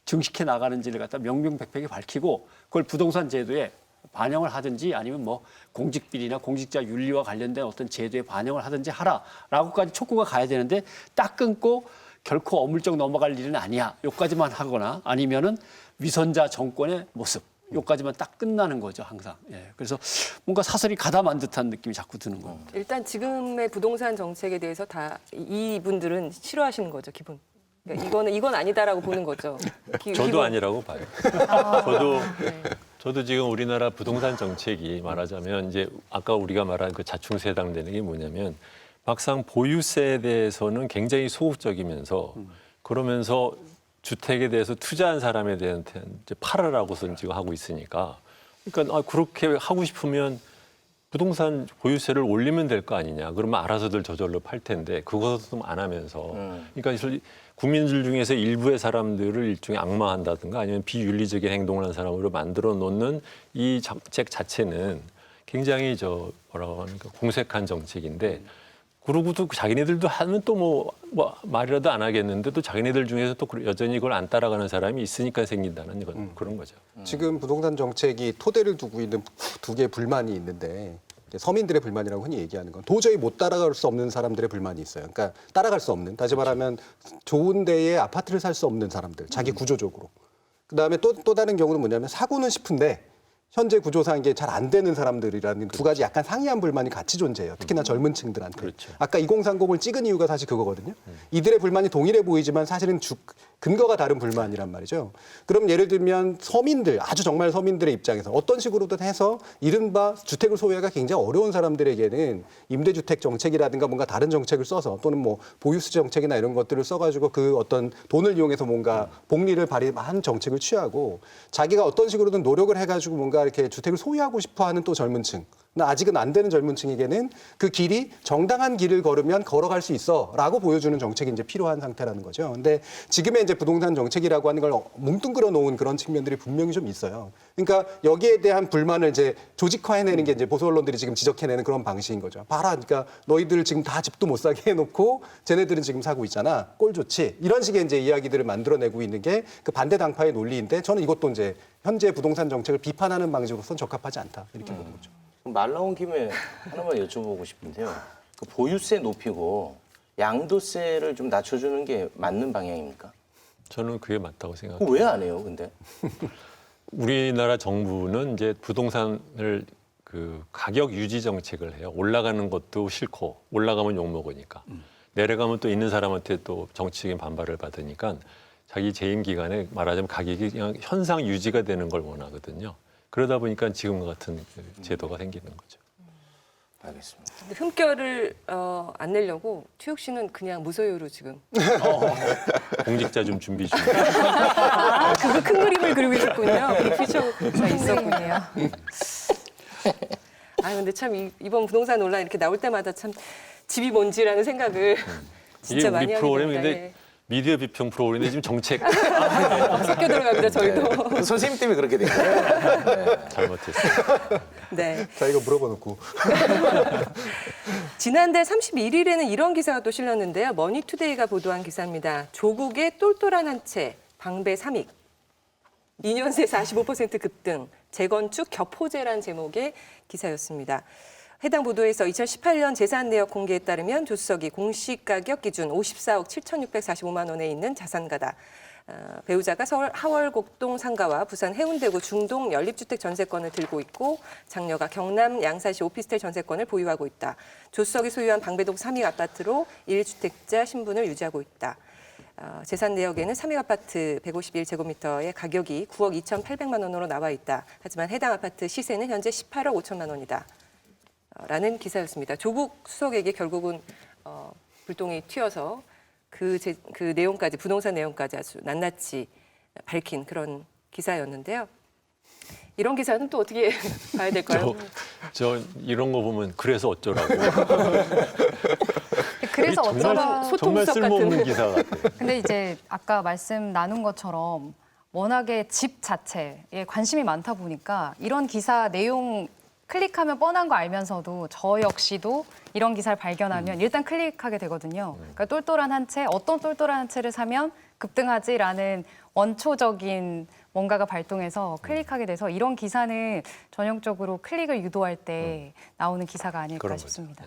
증식해 나가는지를 갖다 명명백백히 밝히고 그걸 부동산 제도에 반영을 하든지 아니면 뭐 공직비리나 공직자 윤리와 관련된 어떤 제도에 반영을 하든지 하라라고까지 촉구가 가야 되는데 딱 끊고 결코 어물쩍 넘어갈 일은 아니야. 요까지만 하거나 아니면은 위선자 정권의 모습. 요까지만 딱 끝나는 거죠, 항상. 예. 그래서 뭔가 사설이 가담한 듯한 느낌이 자꾸 드는 겁니다. 일단 지금의 부동산 정책에 대해서 다 이분들은 싫어하시는 거죠, 기본. 그러니까 이건 아니다라고 보는 거죠. 저도 아니라고 봐요. 저도 지금 우리나라 부동산 정책이 말하자면 이제 아까 우리가 말한 그 자충수에 해당되는 게 뭐냐면 막상 보유세에 대해서는 굉장히 소극적이면서 그러면서 주택에 대해서 투자한 사람에 대한 팔아라고선 지금 하고 있으니까 그러니까 그렇게 하고 싶으면 부동산 보유세를 올리면 될 거 아니냐. 그러면 알아서들 저절로 팔 텐데 그것도 안 하면서 그러니까 국민들 중에서 일부의 사람들을 일종의 악마한다든가 아니면 비윤리적인 행동을 하는 사람으로 만들어 놓는 이 정책 자체는 굉장히 뭐라고 합니까 공색한 정책인데 그러고도 자기네들도 하면 또 뭐 말이라도 안 하겠는데 또 자기네들 중에서 또 여전히 이걸 안 따라가는 사람이 있으니까 생긴다는 그런 거죠. 지금 부동산 정책이 토대를 두고 있는 두 개의 불만이 있는데 서민들의 불만이라고 흔히 얘기하는 건 도저히 못 따라갈 수 없는 사람들의 불만이 있어요. 그러니까 따라갈 수 없는, 다시 말하면 좋은 데에 아파트를 살 수 없는 사람들, 자기 구조적으로. 그다음에 또 다른 경우는 뭐냐면 사고는 싶은데 현재 구조상 이게 잘 안 되는 사람들이라는 두 가지 약간 상이한 불만이 같이 존재해요. 특히나 젊은 층들한테. 그렇죠. 아까 2030을 찍은 이유가 사실 그거거든요. 이들의 불만이 동일해 보이지만 사실은 근거가 다른 불만이란 말이죠. 그럼 예를 들면 서민들, 아주 정말 서민들의 입장에서 어떤 식으로든 해서 이른바 주택을 소유하기가 굉장히 어려운 사람들에게는 임대주택 정책이라든가 뭔가 다른 정책을 써서 또는 뭐 보유세 정책이나 이런 것들을 써가지고 그 어떤 돈을 이용해서 뭔가 복리를 발휘한 정책을 취하고 자기가 어떤 식으로든 노력을 해가지고 뭔가 이렇게 주택을 소유하고 싶어하는 또 젊은 층. 아직은 안 되는 젊은 층에게는 그 길이 정당한 길을 걸으면 걸어갈 수 있어라고 보여주는 정책이 이제 필요한 상태라는 거죠. 근데 지금의 이제 부동산 정책이라고 하는 걸 뭉뚱그려 놓은 그런 측면들이 분명히 좀 있어요. 그러니까 여기에 대한 불만을 이제 조직화해내는 게 이제 보수 언론들이 지금 지적해내는 그런 방식인 거죠. 봐라, 그러니까 너희들 지금 다 집도 못 사게 해놓고 쟤네들은 지금 사고 있잖아. 꼴 좋지. 이런 식의 이제 이야기들을 만들어내고 있는 게 그 반대 당파의 논리인데 저는 이것도 이제 현재 부동산 정책을 비판하는 방식으로서는 적합하지 않다 이렇게 보는 거죠. 말 나온 김에 하나만 여쭤보고 싶은데요. 그 보유세 높이고 양도세를 좀 낮춰주는 게 맞는 방향입니까? 저는 그게 맞다고 생각해요. 왜 안 해요, 근데? 우리나라 정부는 이제 부동산을 그 가격 유지 정책을 해요. 올라가는 것도 싫고 올라가면 욕 먹으니까 내려가면 또 있는 사람한테 또 정치적인 반발을 받으니까 자기 재임 기간에 말하자면 가격이 그냥 현상 유지가 되는 걸 원하거든요. 그러다 보니까 지금과 같은 그 제도가 생기는 거죠. 알겠습니다. 근데 흠결을 안 내려고 최욱 씨는 그냥 무소유로 지금 공직자 좀 준비 중. 그거 큰 그림을 그리고 있었군요. 빅피처가 있었군요. 아 근데 참 이번 부동산 논란 이렇게 나올 때마다 참 집이 뭔지라는 생각을 진짜 이게 많이 우리 하게 프로그램인데 됩니다. 미디어 비평 프로그램인데 지금 정책 섞여 들어갑니다. 저희도. 선생님 때문에 그렇게 된 거예요. 잘못했어요. 네. 자, 이거 물어봐 놓고. 지난달 31일에는 이런 기사가 또 실렸는데요. 머니투데이가 보도한 기사입니다. 조국의 똘똘한 한 채, 방배 3익. 2년 새 45% 급등, 재건축 겹호재란 제목의 기사였습니다. 해당 보도에서 2018년 재산 내역 공개에 따르면 조수석이 공시 가격 기준 54억 7,645만 원에 있는 자산가다. 배우자가 서울 하월곡동 상가와 부산 해운대구 중동 연립주택 전세권을 들고 있고 장녀가 경남 양사시 오피스텔 전세권을 보유하고 있다. 조수석이 소유한 방배동 3익 아파트로 1주택자 신분을 유지하고 있다. 재산 내역에는 3익 아파트 151제곱미터의 가격이 9억 2,800만 원으로 나와 있다. 하지만 해당 아파트 시세는 현재 18억 5천만 원이다. 라는 기사였습니다. 조국 수석에게 결국은 불똥이 튀어서 그 내용까지 부동산 내용까지 아주 낱낱이 밝힌 그런 기사였는데요. 이런 기사는 또 어떻게 봐야 될까요? 저 이런 거 보면 그래서 어쩌라고. 그래서 어쩌라. 정말 소통수석 쓸모없는 같은. 기사 같아요. 근데 이제 아까 말씀 나눈 것처럼 워낙에 집 자체에 관심이 많다 보니까 이런 기사 내용 클릭하면 뻔한 거 알면서도 저 역시도 이런 기사를 발견하면 일단 클릭하게 되거든요. 그러니까 똘똘한 한 채, 어떤 똘똘한 한 채를 사면 급등하지라는 원초적인 뭔가가 발동해서 클릭하게 돼서 이런 기사는 전형적으로 클릭을 유도할 때 나오는 기사가 아닐까 그런 거죠. 싶습니다.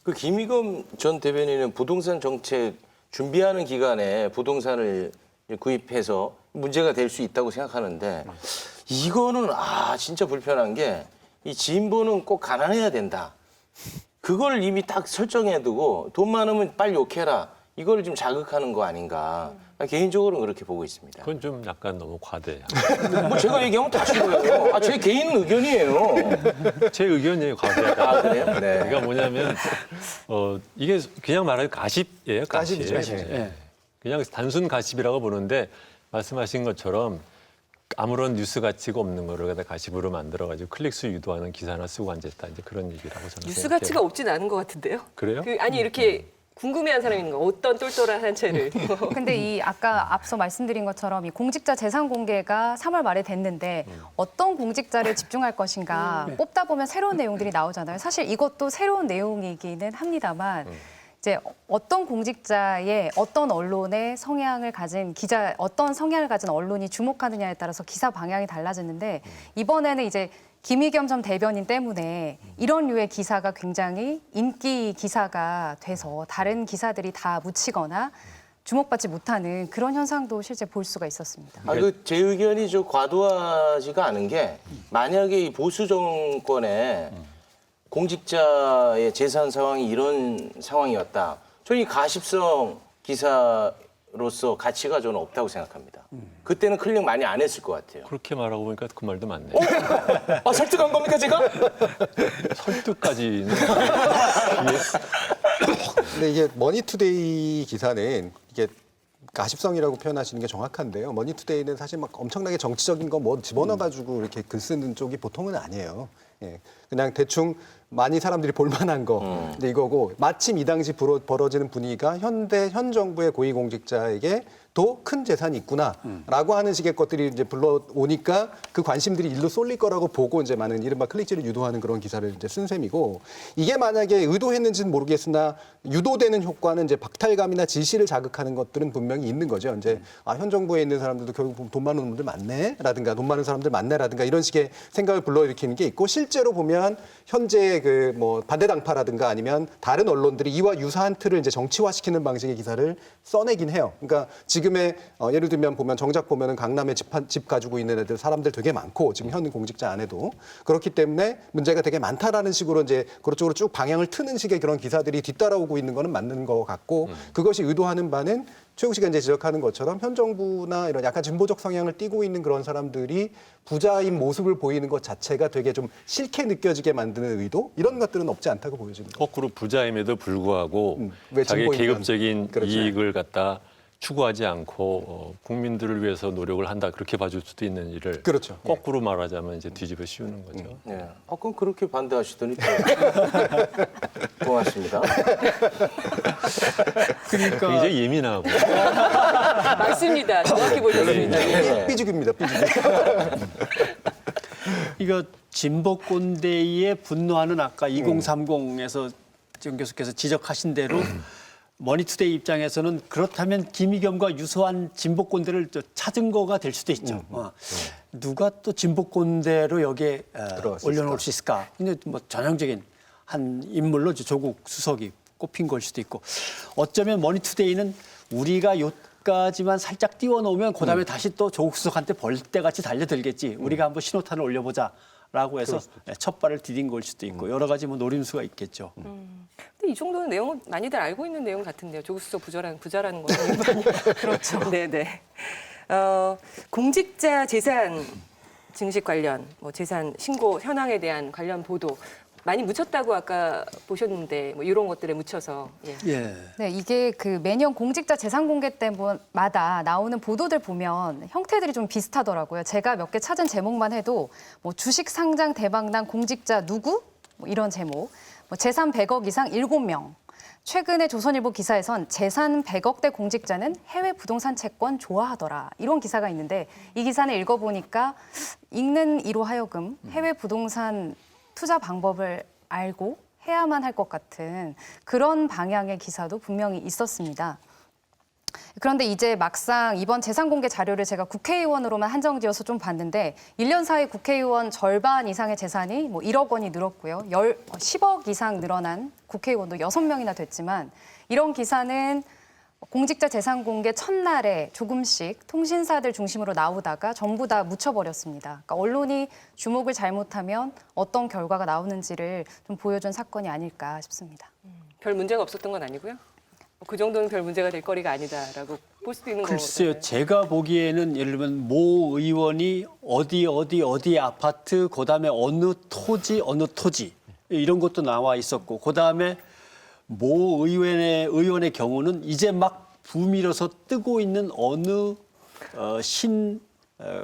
그 김의겸 전 대변인은 부동산 정책 준비하는 기간에 부동산을 구입해서 문제가 될 수 있다고 생각하는데 이거는 진짜 불편한 게 이 진보는 꼭 가난해야 된다. 그걸 이미 딱 설정해두고 돈 많으면 빨리 욕해라. 이걸 좀 자극하는 거 아닌가. 개인적으로는 그렇게 보고 있습니다. 그건 좀 약간 너무 과대. 뭐 제가 얘기하면 다 싫어요. 제 개인 의견이에요. 제 의견이에요, 과대하다. 그래요? 네. 그러니까 뭐냐면 이게 그냥 말하면 가십이에요, 가십. 가십이죠. 예. 그냥 단순 가십이라고 보는데 말씀하신 것처럼 아무런 뉴스 가치가 없는 거를 갖다 가십으로 만들어가지고 클릭수 유도하는 기사나 쓰고 앉았다. 이제 그런 얘기라고 저는 뉴스 생각해요. 가치가 없진 않은 것 같은데요. 그래요? 아니 이렇게 궁금해한 사람이 있는 거 어떤 똘똘한 한 채를. 근데 이 아까 앞서 말씀드린 것처럼 이 공직자 재산 공개가 3월 말에 됐는데 어떤 공직자를 집중할 것인가 뽑다 보면 새로운 내용들이 나오잖아요. 사실 이것도 새로운 내용이기는 합니다만 이제 어떤 공직자의 어떤 언론의 성향을 가진 기자, 어떤 성향을 가진 언론이 주목하느냐에 따라서 기사 방향이 달라지는데 이번에는 이제 김의겸 전 대변인 때문에 이런 류의 기사가 굉장히 인기 기사가 돼서 다른 기사들이 다 묻히거나 주목받지 못하는 그런 현상도 실제 볼 수가 있었습니다. 제 의견이 좀 과도하지가 않은 게 만약에 이 보수 정권의 공직자의 재산 상황이 이런 상황이었다. 저는 이 가십성 기사로서 가치가 저는 없다고 생각합니다. 그때는 클릭 많이 안 했을 것 같아요. 그렇게 말하고 보니까 그 말도 맞네. 설득한 겁니까 제가? 설득까지는 근데 이게 머니투데이 기사는 이게 가십성이라고 표현하시는 게 정확한데요. 머니투데이는 사실 막 엄청나게 정치적인 거 뭐 집어넣어가지고 이렇게 글 쓰는 쪽이 보통은 아니에요. 예, 그냥 대충 많이 사람들이 볼만한 거 이제 이거고 마침 이 당시 벌어지는 분위기가 현 정부의 고위공직자에게 또 큰 재산이 있구나라고 하는 식의 것들이 이제 불러오니까 그 관심들이 일로 쏠릴 거라고 보고 이제 많은 이른바 클릭질을 유도하는 그런 기사를 이제 쓴 셈이고 이게 만약에 의도했는지는 모르겠으나 유도되는 효과는 이제 박탈감이나 지시를 자극하는 것들은 분명히 있는 거죠. 이제 현 정부에 있는 사람들도 결국 돈 많은 놈들 많네라든가 돈 많은 사람들 많네라든가 이런 식의 생각을 불러일으키는 게 있고 실제로 보면 현재 그 뭐 반대당파라든가 아니면 다른 언론들이 이와 유사한 틀을 이제 정치화시키는 방식의 기사를 써내긴 해요. 그러니까 지금의 예를 들면 보면 정작 보면은 강남에 집 가지고 있는 애들 사람들 되게 많고 지금 현 공직자 안에도 그렇기 때문에 문제가 되게 많다라는 식으로 이제 그쪽으로 쭉 방향을 트는 식의 그런 기사들이 뒤따라오고 있는 거는 맞는 것 같고 그것이 의도하는 바는 최욱 씨가 이제 지적하는 것처럼 현 정부나 이런 약간 진보적 성향을 띠고 있는 그런 사람들이 부자인 모습을 보이는 것 자체가 되게 좀 싫게 느껴지게 만드는 의도 이런 것들은 없지 않다고 보여집니다. 거꾸로 부자임에도 불구하고 왜 자기 진보인간? 계급적인 그렇죠. 이익을 갖다 추구하지 않고 국민들을 위해서 노력을 한다 그렇게 봐줄 수도 있는 일을 그렇죠. 거꾸로 말하자면 이제 뒤집어 씌우는 거죠. 네. 그럼 그렇게 반대하시더니 또. 고맙습니다. 그러니까 굉장히 예민하고 맞습니다. 정확히 보셨습니다. 네. 삐죽입니다. 삐죽이. 이거 진보꼰대에 분노하는 아까 2030에서 정 교수께서 지적하신 대로 머니투데이 입장에서는 그렇다면 김의겸과 유사한 진보꼰대를 찾은 거가 될 수도 있죠. 누가 또 진보꼰대로 여기에 올려놓을 수 있을까? 근데 뭐 전형적인 한 인물로 조국 수석이 꼽힌 걸 수도 있고 어쩌면 머니투데이는 우리가 여기까지만 살짝 띄워놓으면 그다음에 다시 또 조국 수석한테 벌떼같이 달려들겠지. 우리가 한번 신호탄을 올려보자라고 해서 첫 발을 디딘 걸 수도 있고 여러 가지 뭐 노림수가 있겠죠. 근데 이 정도는 내용은 많이들 알고 있는 내용 같은데요. 조국 수석 부자라는 거는 많이 그렇죠. 네네. 공직자 재산 증식 관련, 뭐 재산 신고 현황에 대한 관련 보도 많이 묻혔다고 아까 보셨는데 뭐 이런 것들에 묻혀서 예. 예. 네, 이게 그 매년 공직자 재산 공개 때마다 나오는 보도들 보면 형태들이 좀 비슷하더라고요. 제가 몇 개 찾은 제목만 해도 뭐 주식 상장 대박난 공직자 누구? 뭐 이런 제목. 뭐 재산 100억 이상 7명. 최근에 조선일보 기사에선 재산 100억대 공직자는 해외 부동산 채권 좋아하더라. 이런 기사가 있는데 이 기사를 읽어보니까 읽는 이로 하여금 해외 부동산 투자 방법을 알고 해야만 할 것 같은 그런 방향의 기사도 분명히 있었습니다. 그런데 이제 막상 이번 재산 공개 자료를 제가 국회의원으로만 한정지어서 좀 봤는데 1년 사이 국회의원 절반 이상의 재산이 뭐 1억 원이 늘었고요. 10억 이상 늘어난 국회의원도 6명이나 됐지만 이런 기사는 공직자 재산 공개 첫날에 조금씩 통신사들 중심으로 나오다가 전부 다 묻혀버렸습니다. 그러니까 언론이 주목을 잘못하면 어떤 결과가 나오는지를 좀 보여준 사건이 아닐까 싶습니다. 별 문제가 없었던 건 아니고요. 그 정도는 별 문제가 될 거리가 아니다라고 볼 수도 있는 거잖아요. 글쎄요, 제가 보기에는 예를 들면 모 의원이 어디 아파트, 그다음에 어느 토지 이런 것도 나와 있었고, 그다음에 모 의원의 경우는 이제 막 붐이라서 뜨고 있는 어느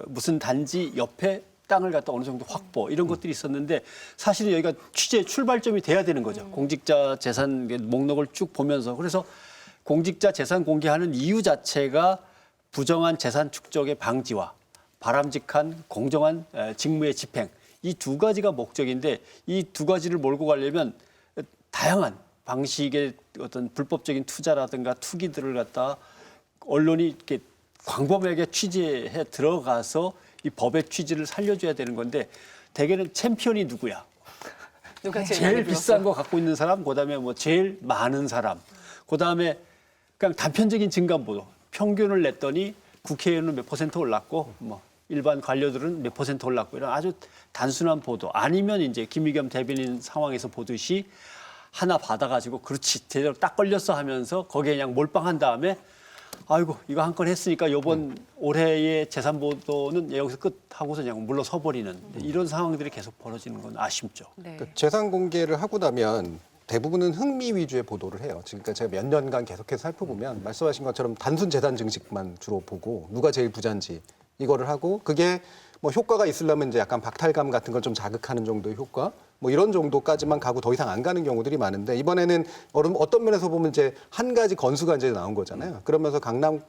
무슨 단지 옆에 땅을 갖다 어느 정도 확보 이런 것들이 있었는데 사실은 여기가 취재 출발점이 돼야 되는 거죠. 공직자 재산 목록을 쭉 보면서 그래서 공직자 재산 공개하는 이유 자체가 부정한 재산 축적의 방지와 바람직한 공정한 직무의 집행 이 두 가지가 목적인데 이 두 가지를 몰고 가려면 다양한 방식의 어떤 불법적인 투자라든가 투기들을 갖다 언론이 이렇게 광범위하게 취재해 들어가서 이 법의 취지를 살려줘야 되는 건데 대개는 챔피언이 누구야? 누가 제일 비싼 거 갖고 있는 사람, 그다음에 뭐 제일 많은 사람, 그다음에 그냥 단편적인 증감 보도. 평균을 냈더니 국회의원은 몇 퍼센트 올랐고 뭐 일반 관료들은 몇 퍼센트 올랐고 이런 아주 단순한 보도. 아니면 이제 김의겸 대변인 상황에서 보듯이 하나 받아가지고 그렇지 제대로 딱 걸렸어 하면서 거기에 그냥 몰빵한 다음에 아이고 이거 한 건 했으니까 이번 올해의 재산 보도는 여기서 끝 하고서 그냥 물러서 버리는 이런 상황들이 계속 벌어지는 건 아쉽죠. 네. 그 재산 공개를 하고 나면 대부분은 흥미 위주의 보도를 해요. 그러니까 제가 몇 년간 계속해서 살펴보면 말씀하신 것처럼 단순 재산 증식만 주로 보고 누가 제일 부자인지 이거를 하고 그게 뭐 효과가 있으려면 이제 약간 박탈감 같은 걸 좀 자극하는 정도의 효과 뭐 이런 정도까지만 가고 더 이상 안 가는 경우들이 많은데 이번에는 어떤 면에서 보면 이제 한 가지 건수가 이제 나온 거잖아요. 그러면서 강남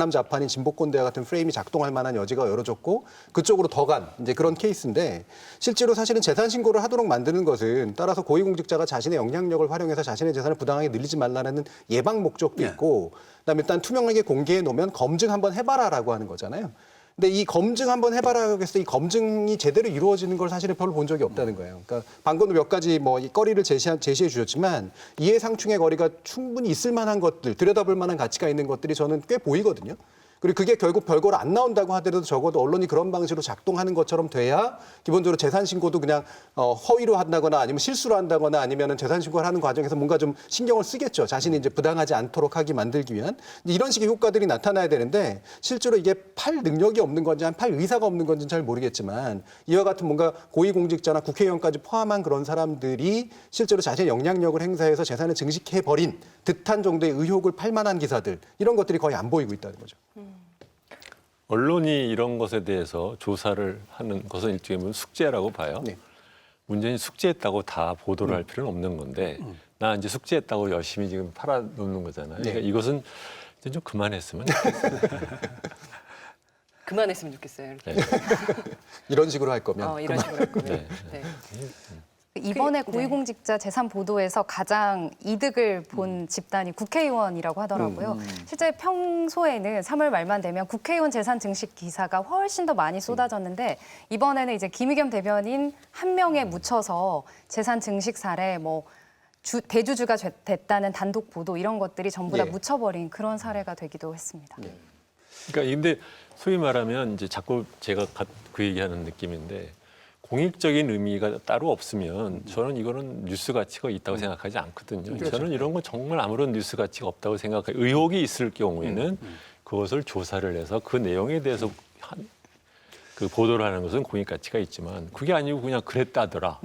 좌판인 진보 꼰대와 같은 프레임이 작동할 만한 여지가 열어졌고 그쪽으로 더 간 이제 그런 케이스인데 실제로 사실은 재산 신고를 하도록 만드는 것은 따라서 고위공직자가 자신의 영향력을 활용해서 자신의 재산을 부당하게 늘리지 말라는 예방 목적도 있고 그다음에 일단 투명하게 공개해 놓으면 검증 한번 해봐라라고 하는 거잖아요. 근데 이 검증 한번 해봐라고 해서 이 검증이 제대로 이루어지는 걸 사실은 별로 본 적이 없다는 거예요. 그러니까 방금도 몇 가지 뭐 이 거리를 제시해 주셨지만 이해상충의 거리가 충분히 있을 만한 것들, 들여다볼 만한 가치가 있는 것들이 저는 꽤 보이거든요. 그리고 그게 결국 별거로 안 나온다고 하더라도 적어도 언론이 그런 방식으로 작동하는 것처럼 돼야 기본적으로 재산 신고도 그냥 허위로 한다거나 아니면 실수로 한다거나 아니면 재산 신고를 하는 과정에서 뭔가 좀 신경을 쓰겠죠. 자신이 이제 부당하지 않도록 하기 만들기 위한 이런 식의 효과들이 나타나야 되는데 실제로 이게 팔 능력이 없는 건지 팔 의사가 없는 건지는 잘 모르겠지만 이와 같은 뭔가 고위공직자나 국회의원까지 포함한 그런 사람들이 실제로 자신의 영향력을 행사해서 재산을 증식해버린 듯한 정도의 의혹을 팔 만한 기사들 이런 것들이 거의 안 보이고 있다는 거죠. 언론이 이런 것에 대해서 조사를 하는 것은 일종의 보면 숙제라고 봐요. 네. 문제는 숙제했다고 다 보도를 할 필요는 없는 건데 나 이제 숙제했다고 열심히 지금 팔아놓는 거잖아요. 네. 그러니까 이것은 이제 좀 그만했으면 좋겠어요. 그만했으면 좋겠어요. 이렇게. 네. 이런 식으로 할 거면 이런 식으로 할 거면. 네. 네. 이번에 네. 고위공직자 재산 보도에서 가장 이득을 본 집단이 국회의원이라고 하더라고요. 실제 평소에는 3월 말만 되면 국회의원 재산 증식 기사가 훨씬 더 많이 쏟아졌는데 이번에는 이제 김의겸 대변인 한 명에 묻혀서 재산 증식 사례 뭐 대주주가 됐다는 단독 보도 이런 것들이 전부 다 예. 묻혀버린 그런 사례가 되기도 했습니다. 그러니까 근데 소위 말하면 이제 자꾸 제가 그 얘기하는 느낌인데 공익적인 의미가 따로 없으면 저는 이거는 뉴스 가치가 있다고 생각하지 않거든요. 저는 이런 건 정말 아무런 뉴스 가치가 없다고 생각해요. 의혹이 있을 경우에는 그것을 조사를 해서 그 내용에 대해서 그 보도를 하는 것은 공익 가치가 있지만 그게 아니고 그냥 그랬다더라.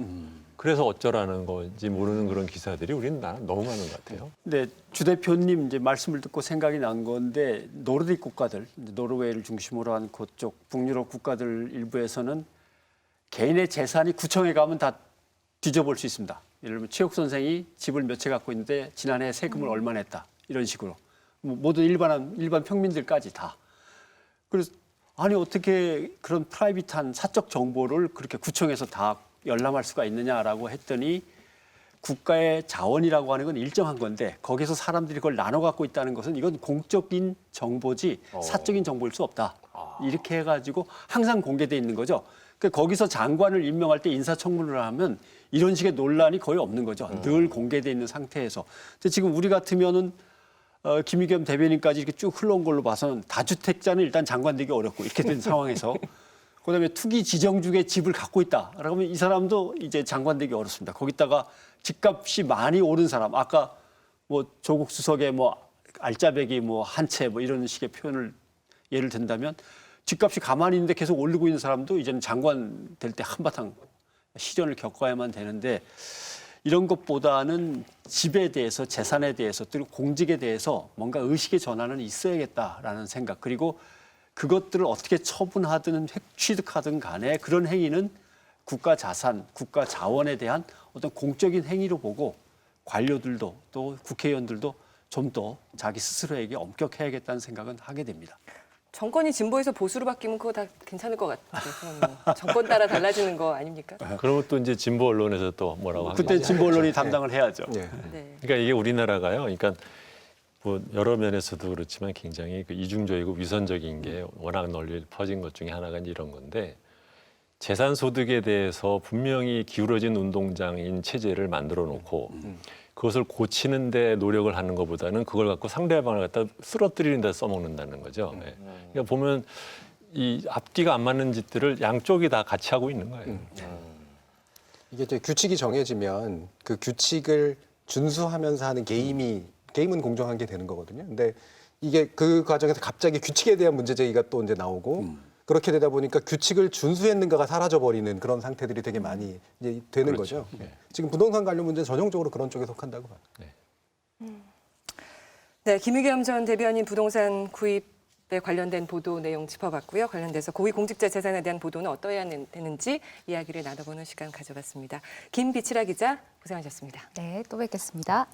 그래서 어쩌라는 건지 모르는 그런 기사들이 우리는 너무 많은 것 같아요. 근데 주 대표님 이제 말씀을 듣고 생각이 난 건데 노르딕 국가들, 이제 노르웨이를 중심으로 한 그쪽 북유럽 국가들 일부에서는 개인의 재산이 구청에 가면 다 뒤져볼 수 있습니다. 예를 들면 최욱 선생이 집을 몇 채 갖고 있는데 지난해 세금을 얼마 냈다 이런 식으로 모든 일반 평민들까지 다. 그래서 아니 어떻게 그런 프라이빗한 사적 정보를 그렇게 구청에서 다 열람할 수가 있느냐라고 했더니 국가의 자원이라고 하는 건 일정한 건데 거기서 사람들이 그걸 나눠 갖고 있다는 것은 이건 공적인 정보지 사적인 정보일 수 없다. 이렇게 해가지고 항상 공개돼 있는 거죠. 그러니까 거기서 장관을 임명할 때 인사청문회를 하면 이런 식의 논란이 거의 없는 거죠. 늘 공개돼 있는 상태에서. 근데 지금 우리 같으면은 김의겸 대변인까지 이렇게 쭉 흘러온 걸로 봐서는 다주택자는 일단 장관 되기 어렵고 이렇게 된 상황에서 그다음에 투기 지정주의 집을 갖고 있다. 그러면 이 사람도 이제 장관 되기 어렵습니다. 거기다가 집값이 많이 오른 사람, 아까 뭐 조국 수석의 뭐 알짜배기 뭐 한 채 뭐 이런 식의 표현을 예를 든다면 집값이 가만히 있는데 계속 오르고 있는 사람도 이제는 장관 될 때 한바탕 시련을 겪어야만 되는데 이런 것보다는 집에 대해서 재산에 대해서 또 공직에 대해서 뭔가 의식의 전환은 있어야겠다라는 생각 그리고 그것들을 어떻게 처분하든 취득하든 간에 그런 행위는 국가 자산, 국가 자원에 대한 어떤 공적인 행위로 보고 관료들도 또 국회의원들도 좀 더 자기 스스로에게 엄격해야겠다는 생각은 하게 됩니다. 정권이 진보에서 보수로 바뀌면 그거 다 괜찮을 것 같아요. 그건 뭐 정권 따라 달라지는 거 아닙니까? 그러면 또 이제 진보 언론에서 또 뭐라고 하겠죠. 그때 진보 언론이 담당을 해야죠. 예. 네. 그러니까 이게 우리나라가요. 그러니까 뭐 여러 면에서도 그렇지만 굉장히 그 이중적이고 위선적인 게 워낙 널리 퍼진 것 중에 하나가 이제 이런 건데 재산 소득에 대해서 분명히 기울어진 운동장인 체제를 만들어 놓고 그것을 고치는 데 노력을 하는 것보다는 그걸 갖고 상대방을 갖다 쓰러뜨리는 데 써먹는다는 거죠. 예. 그러니까 보면 이 앞뒤가 안 맞는 짓들을 양쪽이 다 같이 하고 있는 거예요. 이게 이제 규칙이 정해지면 그 규칙을 준수하면서 하는 게임은 공정한 게 되는 거거든요. 근데 이게 그 과정에서 갑자기 규칙에 대한 문제 제기가 또 이제 나오고 그렇게 되다 보니까 규칙을 준수했는가가 사라져 버리는 그런 상태들이 되게 많이 이제 되는 그렇죠. 거죠. 지금 부동산 관련 문제는 전형적으로 그런 쪽에 속한다고 봐요. 네, 김의겸 전 대변인 부동산 구입에 관련된 보도 내용 짚어봤고요. 관련돼서 고위공직자 재산에 대한 보도는 어떠해야 되는지 이야기를 나눠보는 시간 가져봤습니다. 김비치라 기자 고생하셨습니다. 네, 또 뵙겠습니다.